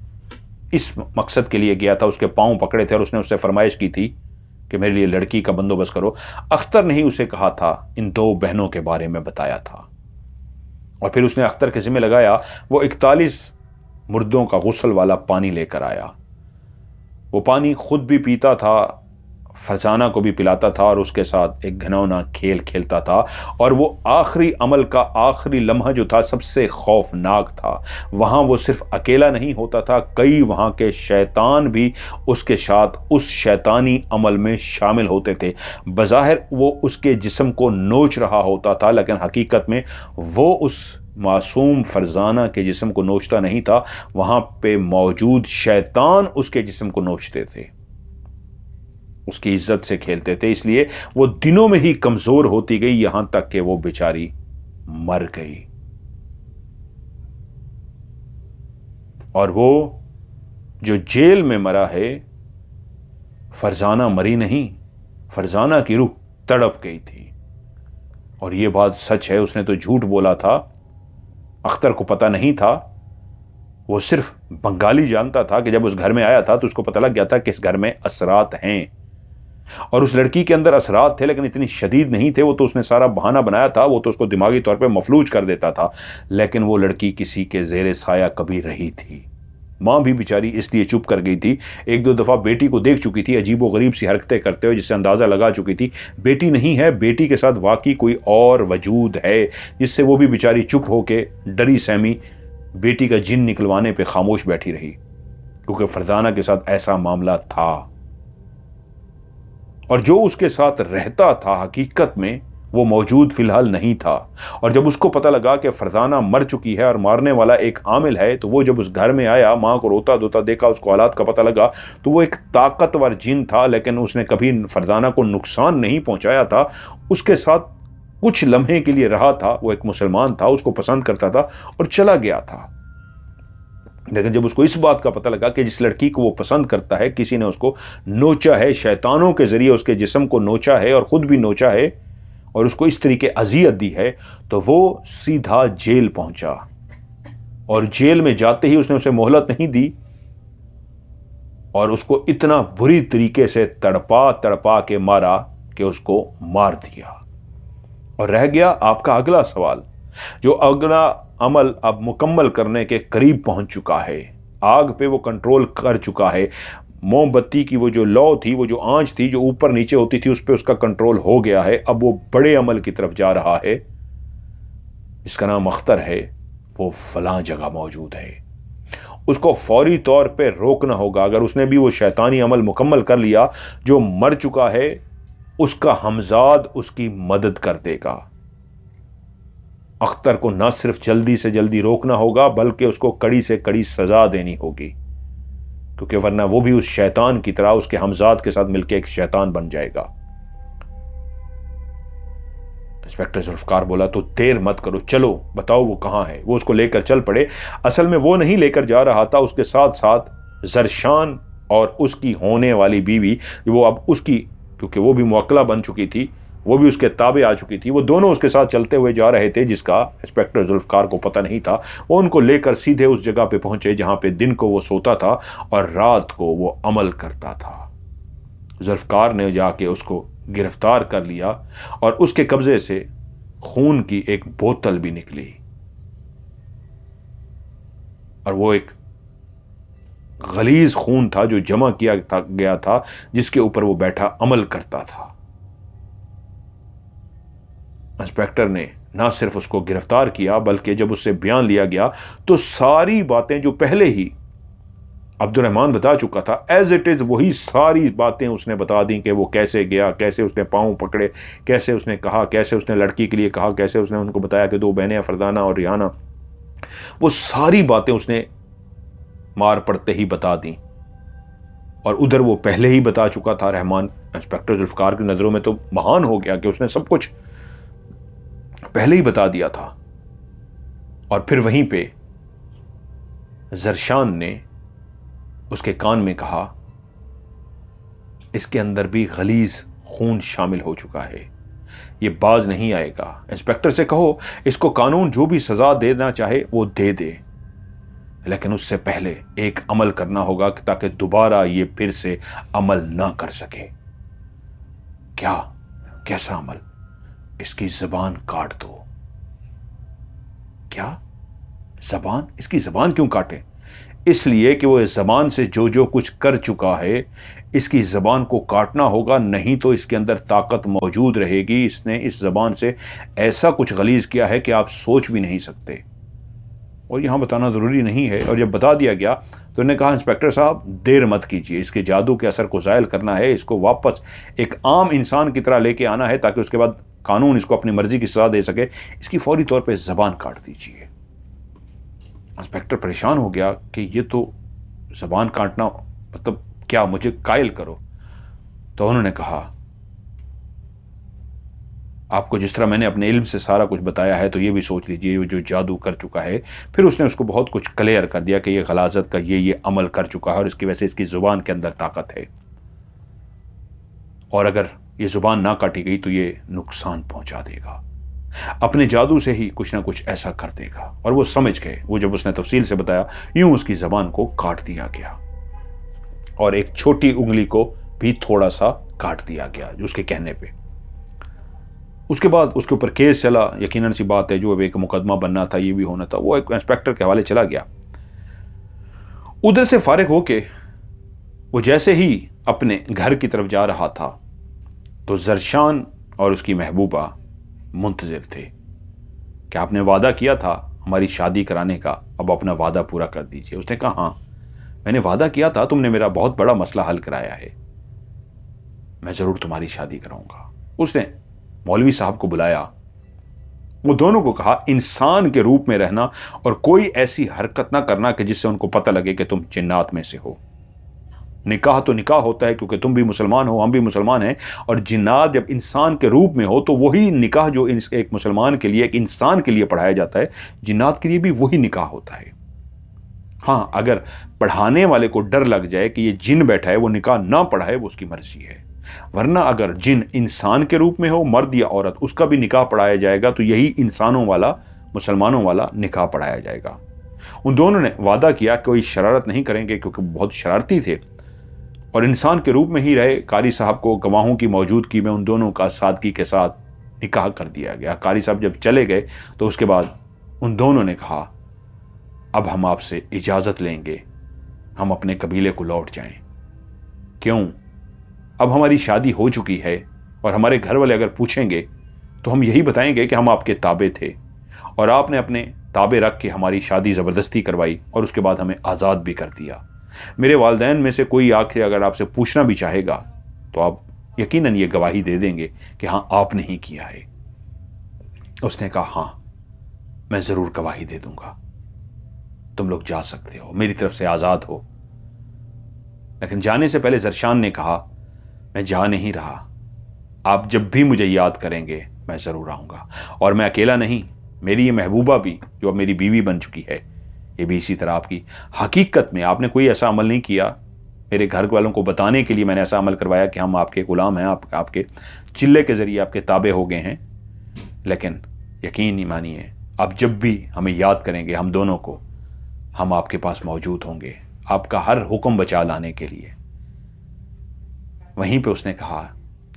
इस मकसद के लिए गया था, उसके पांव पकड़े थे और उसने उससे फरमाइश की थी कि मेरे लिए लड़की का बंदोबस्त करो। अख्तर ने ही उसे कहा था, इन दो बहनों के बारे में बताया था, और फिर उसने अख्तर के जिम्मे लगाया वो 41 मुर्दों का गुस्ल वाला पानी लेकर आया। वो पानी खुद भी पीता था, फरजाना को भी पिलाता था, और उसके साथ एक घिनौना खेल खेलता था। और वो आखिरी अमल का आखिरी लम्हा जो था सबसे खौफनाक था। वहां वो सिर्फ अकेला नहीं होता था, कई वहां के शैतान भी उसके साथ उस शैतानी अमल में शामिल होते थे। बज़ाहिर वो उसके जिस्म को नोच रहा होता था, लेकिन हकीकत में वो उस मासूम फरजाना के जिस्म को नोचता नहीं था, वहां पे मौजूद शैतान उसके जिस्म को नोचते थे, उसकी इज्जत से खेलते थे। इसलिए वो दिनों में ही कमजोर होती गई, यहां तक कि वो बेचारी मर गई। और वो जो जेल में मरा है, फरजाना मरी नहीं, फरजाना की रूह तड़प गई थी। और ये बात सच है, उसने तो झूठ बोला था, अख्तर को पता नहीं था। वो सिर्फ बंगाली जानता था कि जब उस घर में आया था तो उसको पता लग गया था कि इस घर में असरात हैं, और उस लड़की के अंदर असरात थे, लेकिन इतनी शदीद नहीं थे। वो तो उसने सारा बहाना बनाया था, वो तो उसको दिमागी तौर पे मफलूज कर देता था। लेकिन वो लड़की किसी के जेरे साया कभी रही थी। माँ भी बेचारी इसलिए चुप कर गई थी। एक दो दफ़ा बेटी को देख चुकी थी अजीबो गरीब सी हरकतें करते हुए, जिससे अंदाज़ा लगा चुकी थी बेटी नहीं है, बेटी के साथ वाकई कोई और वजूद है, जिससे वो भी बेचारी चुप होके डरी सहमी बेटी का जिन निकलवाने पे खामोश बैठी रही, क्योंकि फरजाना के साथ ऐसा मामला था। और जो उसके साथ रहता था हकीकत में वो मौजूद फिलहाल नहीं था। और जब उसको पता लगा कि फरजाना मर चुकी है और मारने वाला एक आमिल है, तो वो जब उस घर में आया, माँ को रोता धोता देखा, उसको हालात का पता लगा, तो वो एक ताकतवर जिन था, लेकिन उसने कभी फरजाना को नुकसान नहीं पहुंचाया था। उसके साथ कुछ लम्हे के लिए रहा था, वो एक मुसलमान था, उसको पसंद करता था और चला गया था। लेकिन जब उसको इस बात का पता लगा कि जिस लड़की को वो पसंद करता है किसी ने उसको नोचा है, शैतानों के जरिए उसके जिस्म को नोचा है और खुद भी नोचा है और उसको इस तरीके अजियत दी है, तो वो सीधा जेल पहुंचा। और जेल में जाते ही उसने उसे मोहलत नहीं दी और उसको इतना बुरी तरीके से तड़पा तड़पा के मारा कि उसको मार दिया। और रह गया आपका अगला सवाल, जो अगला अमल अब मुकम्मल करने के करीब पहुंच चुका है। आग पे वो कंट्रोल कर चुका है। मोमबत्ती की वो जो लौ थी, वो जो आंच थी जो ऊपर नीचे होती थी, उस पे उसका कंट्रोल हो गया है। अब वो बड़े अमल की तरफ जा रहा है, इसका नाम अख्तर है। वो फलां जगह मौजूद है, उसको फौरी तौर पे रोकना होगा। अगर उसने भी वो शैतानी अमल मुकम्मल कर लिया, जो मर चुका है उसका हमजाद उसकी मदद कर देगा। अख्तर को न सिर्फ जल्दी से जल्दी रोकना होगा, बल्कि उसको कड़ी से कड़ी सजा देनी होगी, क्योंकि वरना वो भी उस शैतान की तरह उसके हमजाद के साथ मिलकर एक शैतान बन जाएगा। इंस्पेक्टर जुल्फकार बोला, तो देर मत करो, चलो बताओ वो कहां है। वो उसको लेकर चल पड़े। असल में वो नहीं लेकर जा रहा था, उसके साथ साथ जरशान और उसकी होने वाली बीवी, वो अब उसकी, क्योंकि वो भी मुवक्किला बन चुकी थी, वो भी उसके ताबे आ चुकी थी। वो दोनों उसके साथ चलते हुए जा रहे थे, जिसका इंस्पेक्टर जुल्फकार को पता नहीं था। वो उनको लेकर सीधे उस जगह पे पहुंचे जहां पे दिन को वो सोता था और रात को वो अमल करता था। जुल्फकार ने जाके उसको गिरफ्तार कर लिया और उसके कब्जे से खून की एक बोतल भी निकली, और वो एक गलीज खून था जो जमा किया गया था, जिसके ऊपर वो बैठा अमल करता था। इंस्पेक्टर ने ना सिर्फ उसको गिरफ्तार किया, बल्कि जब उससे बयान लिया गया तो सारी बातें जो पहले ही अब्दुर्रहमान बता चुका था, एज इट इज वही सारी बातें उसने बता दी कि वो कैसे गया, कैसे उसने पांव पकड़े, कैसे उसने कहा, कैसे उसने लड़की के लिए कहा, कैसे उसने उनको बताया कि 2 बहनें फरदाना और रिहाना। वो सारी बातें उसने मार पड़ते ही बता दी। और उधर वो पहले ही बता चुका था। रहमान इंस्पेक्टर जुल्फकार की नजरों में तो महान हो गया कि उसने सब कुछ पहले ही बता दिया था। और फिर वहीं पे जरशान ने उसके कान में कहा, इसके अंदर भी गलीज खून शामिल हो चुका है, ये बाज नहीं आएगा। इंस्पेक्टर से कहो इसको कानून जो भी सजा देना चाहे वो दे दे, लेकिन उससे पहले एक अमल करना होगा ताकि दोबारा ये फिर से अमल ना कर सके। क्या? कैसा अमल? इसकी जबान काट दो। क्या जबान? इसकी जबान क्यों काटे? इसलिए कि वो इस जबान से जो जो कुछ कर चुका है, इसकी जबान को काटना होगा, नहीं तो इसके अंदर ताकत मौजूद रहेगी। इसने इस जबान से ऐसा कुछ गलीज किया है कि आप सोच भी नहीं सकते। और यहां बताना जरूरी नहीं है। और जब बता दिया गया तो उन्होंने कहा, इंस्पेक्टर साहब देर मत कीजिए, इसके जादू के असर को ज़ायल करना है, इसको वापस एक आम इंसान की तरह लेके आना है ताकि उसके बाद कानून इसको अपनी मर्जी की सजा दे सके। इसकी फौरी तौर पे ज़बान काट दीजिए। इंस्पेक्टर परेशान हो गया कि ये तो ज़बान काटना मतलब क्या, मुझे कायल करो। तो उन्होंने कहा, आपको जिस तरह मैंने अपने इल्म से सारा कुछ बताया है, तो ये भी सोच लीजिए ये जो जादू कर चुका है। फिर उसने उसको बहुत कुछ क्लियर कर दिया कि ये गलाजत का ये अमल कर चुका है और इसकी वजह से इसकी जुबान के अंदर ताकत है, और अगर ये जुबान ना काटी गई तो ये नुकसान पहुंचा देगा, अपने जादू से ही कुछ ना कुछ ऐसा कर देगा। और वो समझ गए। वो जब उसने तफसील से बताया, यूं उसकी जबान को काट दिया गया और एक छोटी उंगली को भी थोड़ा सा काट दिया गया जो उसके कहने पे। उसके बाद उसके ऊपर केस चला। यकीनन सी बात है, जो अब एक मुकदमा बनना था, ये भी होना था, वो एक इंस्पेक्टर के हवाले चला गया। उधर से फारिग होके वो जैसे ही अपने घर की तरफ जा रहा था तो जरशान और उसकी महबूबा मुंतजिर थे कि आपने वादा किया था हमारी शादी कराने का, अब अपना वादा पूरा कर दीजिए। उसने कहा, हाँ मैंने वादा किया था, तुमने मेरा बहुत बड़ा मसला हल कराया है, मैं जरूर तुम्हारी शादी कराऊंगा। उसने मौलवी साहब को बुलाया, वो दोनों को कहा इंसान के रूप में रहना और कोई ऐसी हरकत ना करना कि जिससे उनको पता लगे कि तुम जिन्नात में से हो। निकाह तो निकाह होता है क्योंकि तुम भी मुसलमान हो, हम भी मुसलमान हैं, और जिन्नात जब इंसान के रूप में हो तो वही निकाह जो एक मुसलमान के लिए, एक इंसान के लिए पढ़ाया जाता है, जिन्नात के लिए भी वही निकाह होता है। हाँ, अगर पढ़ाने वाले को डर लग जाए कि ये जिन बैठा है, वो निकाह ना पढ़ाए, वो उसकी मर्जी है। वरना अगर जिन इंसान के रूप में हो, मर्द या औरत, उसका भी निकाह पढ़ाया जाएगा तो यही इंसानों वाला, मुसलमानों वाला निकाह पढ़ाया जाएगा। उन दोनों ने वादा किया कोई शरारत नहीं करेंगे क्योंकि बहुत शरारती थे और इंसान के रूप में ही रहे। कारी साहब को गवाहों की मौजूदगी में उन दोनों का सादगी के साथ निकाह कर दिया गया। कारी साहब जब चले गए तो उसके बाद उन दोनों ने कहा, अब हम आपसे इजाज़त लेंगे, हम अपने कबीले को लौट जाएं। क्यों? अब हमारी शादी हो चुकी है और हमारे घर वाले अगर पूछेंगे तो हम यही बताएंगे कि हम आपके ताबे थे और आपने अपने ताबे रख के हमारी शादी ज़बरदस्ती करवाई और उसके बाद हमें आज़ाद भी कर दिया। मेरे वालिदैन में से कोई आके अगर आपसे पूछना भी चाहेगा तो आप यकीनन ये गवाही दे देंगे कि हाँ आपने ही किया है। उसने कहा, हाँ मैं ज़रूर गवाही दे दूंगा, तुम लोग जा सकते हो, मेरी तरफ से आज़ाद हो। लेकिन जाने से पहले जरशान ने कहा, मैं जा नहीं रहा, आप जब भी मुझे याद करेंगे मैं ज़रूर आऊँगा। और मैं अकेला नहीं, मेरी ये महबूबा भी जो अब मेरी बीवी बन चुकी है, ये भी इसी तरह आपकी। हकीकत में आपने कोई ऐसा अमल नहीं किया मेरे घर वालों को बताने के लिए मैंने ऐसा अमल करवाया कि हम आपके गुलाम हैं, आपके चिल्ले के ज़रिए आपके ताबे हो गए हैं। लेकिन यकीन नहीं मानिए, आप जब भी हमें याद करेंगे हम दोनों को, हम आपके पास मौजूद होंगे आपका हर हुक्म बचा लाने के लिए। वहीं पे उसने कहा,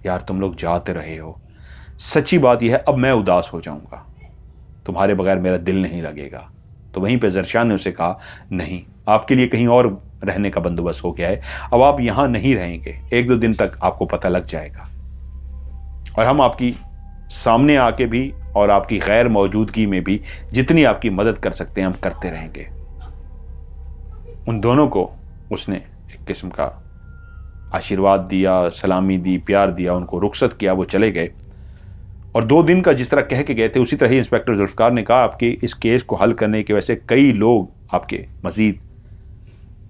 यार तुम लोग जाते रहे हो, सच्ची बात यह है अब मैं उदास हो जाऊंगा, तुम्हारे बगैर मेरा दिल नहीं लगेगा। तो वहीं पे ज़रशान ने उसे कहा, नहीं, आपके लिए कहीं और रहने का बंदोबस्त हो गया है, अब आप यहां नहीं रहेंगे, 1-2 दिन तक आपको पता लग जाएगा और हम आपकी सामने आके भी और आपकी गैर मौजूदगी में भी जितनी आपकी मदद कर सकते हैं हम करते रहेंगे। उन दोनों को उसने एक किस्म का आशीर्वाद दिया, सलामी दी, प्यार दिया, उनको रुखसत किया, वो चले गए। और 2 दिन का जिस तरह कह के गए थे उसी तरह ही इंस्पेक्टर जुल्फ़िकार ने कहा, आपके इस केस को हल करने के वैसे कई लोग आपके मजीद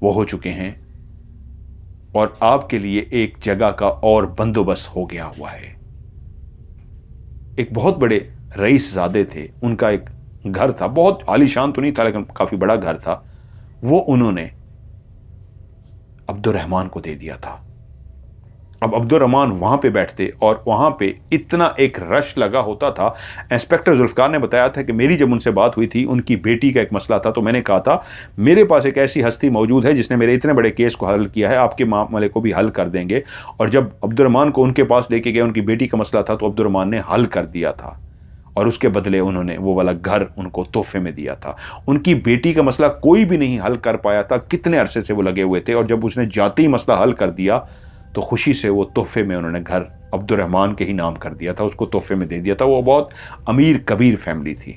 वो हो चुके हैं और आपके लिए एक जगह का और बंदोबस्त हो गया हुआ है। एक बहुत बड़े रईस ज़ादे थे, उनका एक घर था, बहुत आलीशान तो नहीं था लेकिन काफ़ी बड़ा घर था, वो उन्होंने अब्दुर्रहमान को दे दिया था। अब अब्दुर्रहमान वहां पे बैठते और वहां पे इतना एक रश लगा होता था। इंस्पेक्टर जुल्फ़िकार ने बताया था कि मेरी जब उनसे बात हुई थी, उनकी बेटी का एक मसला था, तो मैंने कहा था मेरे पास एक ऐसी हस्ती मौजूद है जिसने मेरे इतने बड़े केस को हल किया है, आपके मामले को भी हल कर देंगे। और जब अब्दुर्रहमान को उनके पास लेके गए, उनकी बेटी का मसला था, तो अब्दुर्रहमान ने हल कर दिया था और उसके बदले उन्होंने वो वाला घर उनको तोहफे में दिया था। उनकी बेटी का मसला कोई भी नहीं हल कर पाया था, कितने अरसे से वो लगे हुए थे, और जब उसने जाते ही मसला हल कर दिया तो खुशी से वो तोहफे में उन्होंने घर अब्दुर्रहमान के ही नाम कर दिया था, उसको तोहफे में दे दिया था। वो बहुत अमीर कबीर फैमिली थी।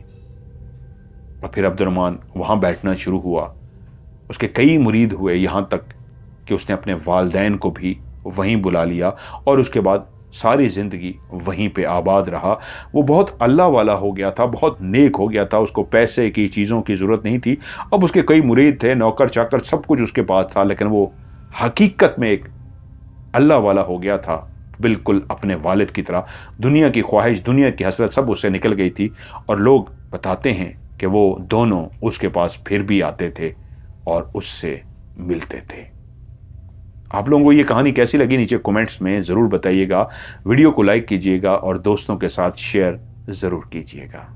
और फिर अब्दुर्रहमान वहाँ बैठना शुरू हुआ, उसके कई मुरीद हुए, यहाँ तक कि उसने अपने वालदैन को भी वहीं बुला लिया और उसके बाद सारी ज़िंदगी वहीं पे आबाद रहा। वो बहुत अल्लाह वाला हो गया था, बहुत नेक हो गया था, उसको पैसे की चीज़ों की ज़रूरत नहीं थी। अब उसके कई मुरीद थे, नौकर चाकर सब कुछ उसके पास था, लेकिन वो हकीकत में एक अल्लाह वाला हो गया था, बिल्कुल अपने वालिद की तरह। दुनिया की ख्वाहिश, दुनिया की हसरत सब उससे निकल गई थी। और लोग बताते हैं कि वो दोनों उसके पास फिर भी आते थे और उससे मिलते थे। आप लोगों को ये कहानी कैसी लगी नीचे कमेंट्स में ज़रूर बताइएगा। वीडियो को लाइक कीजिएगा और दोस्तों के साथ शेयर ज़रूर कीजिएगा।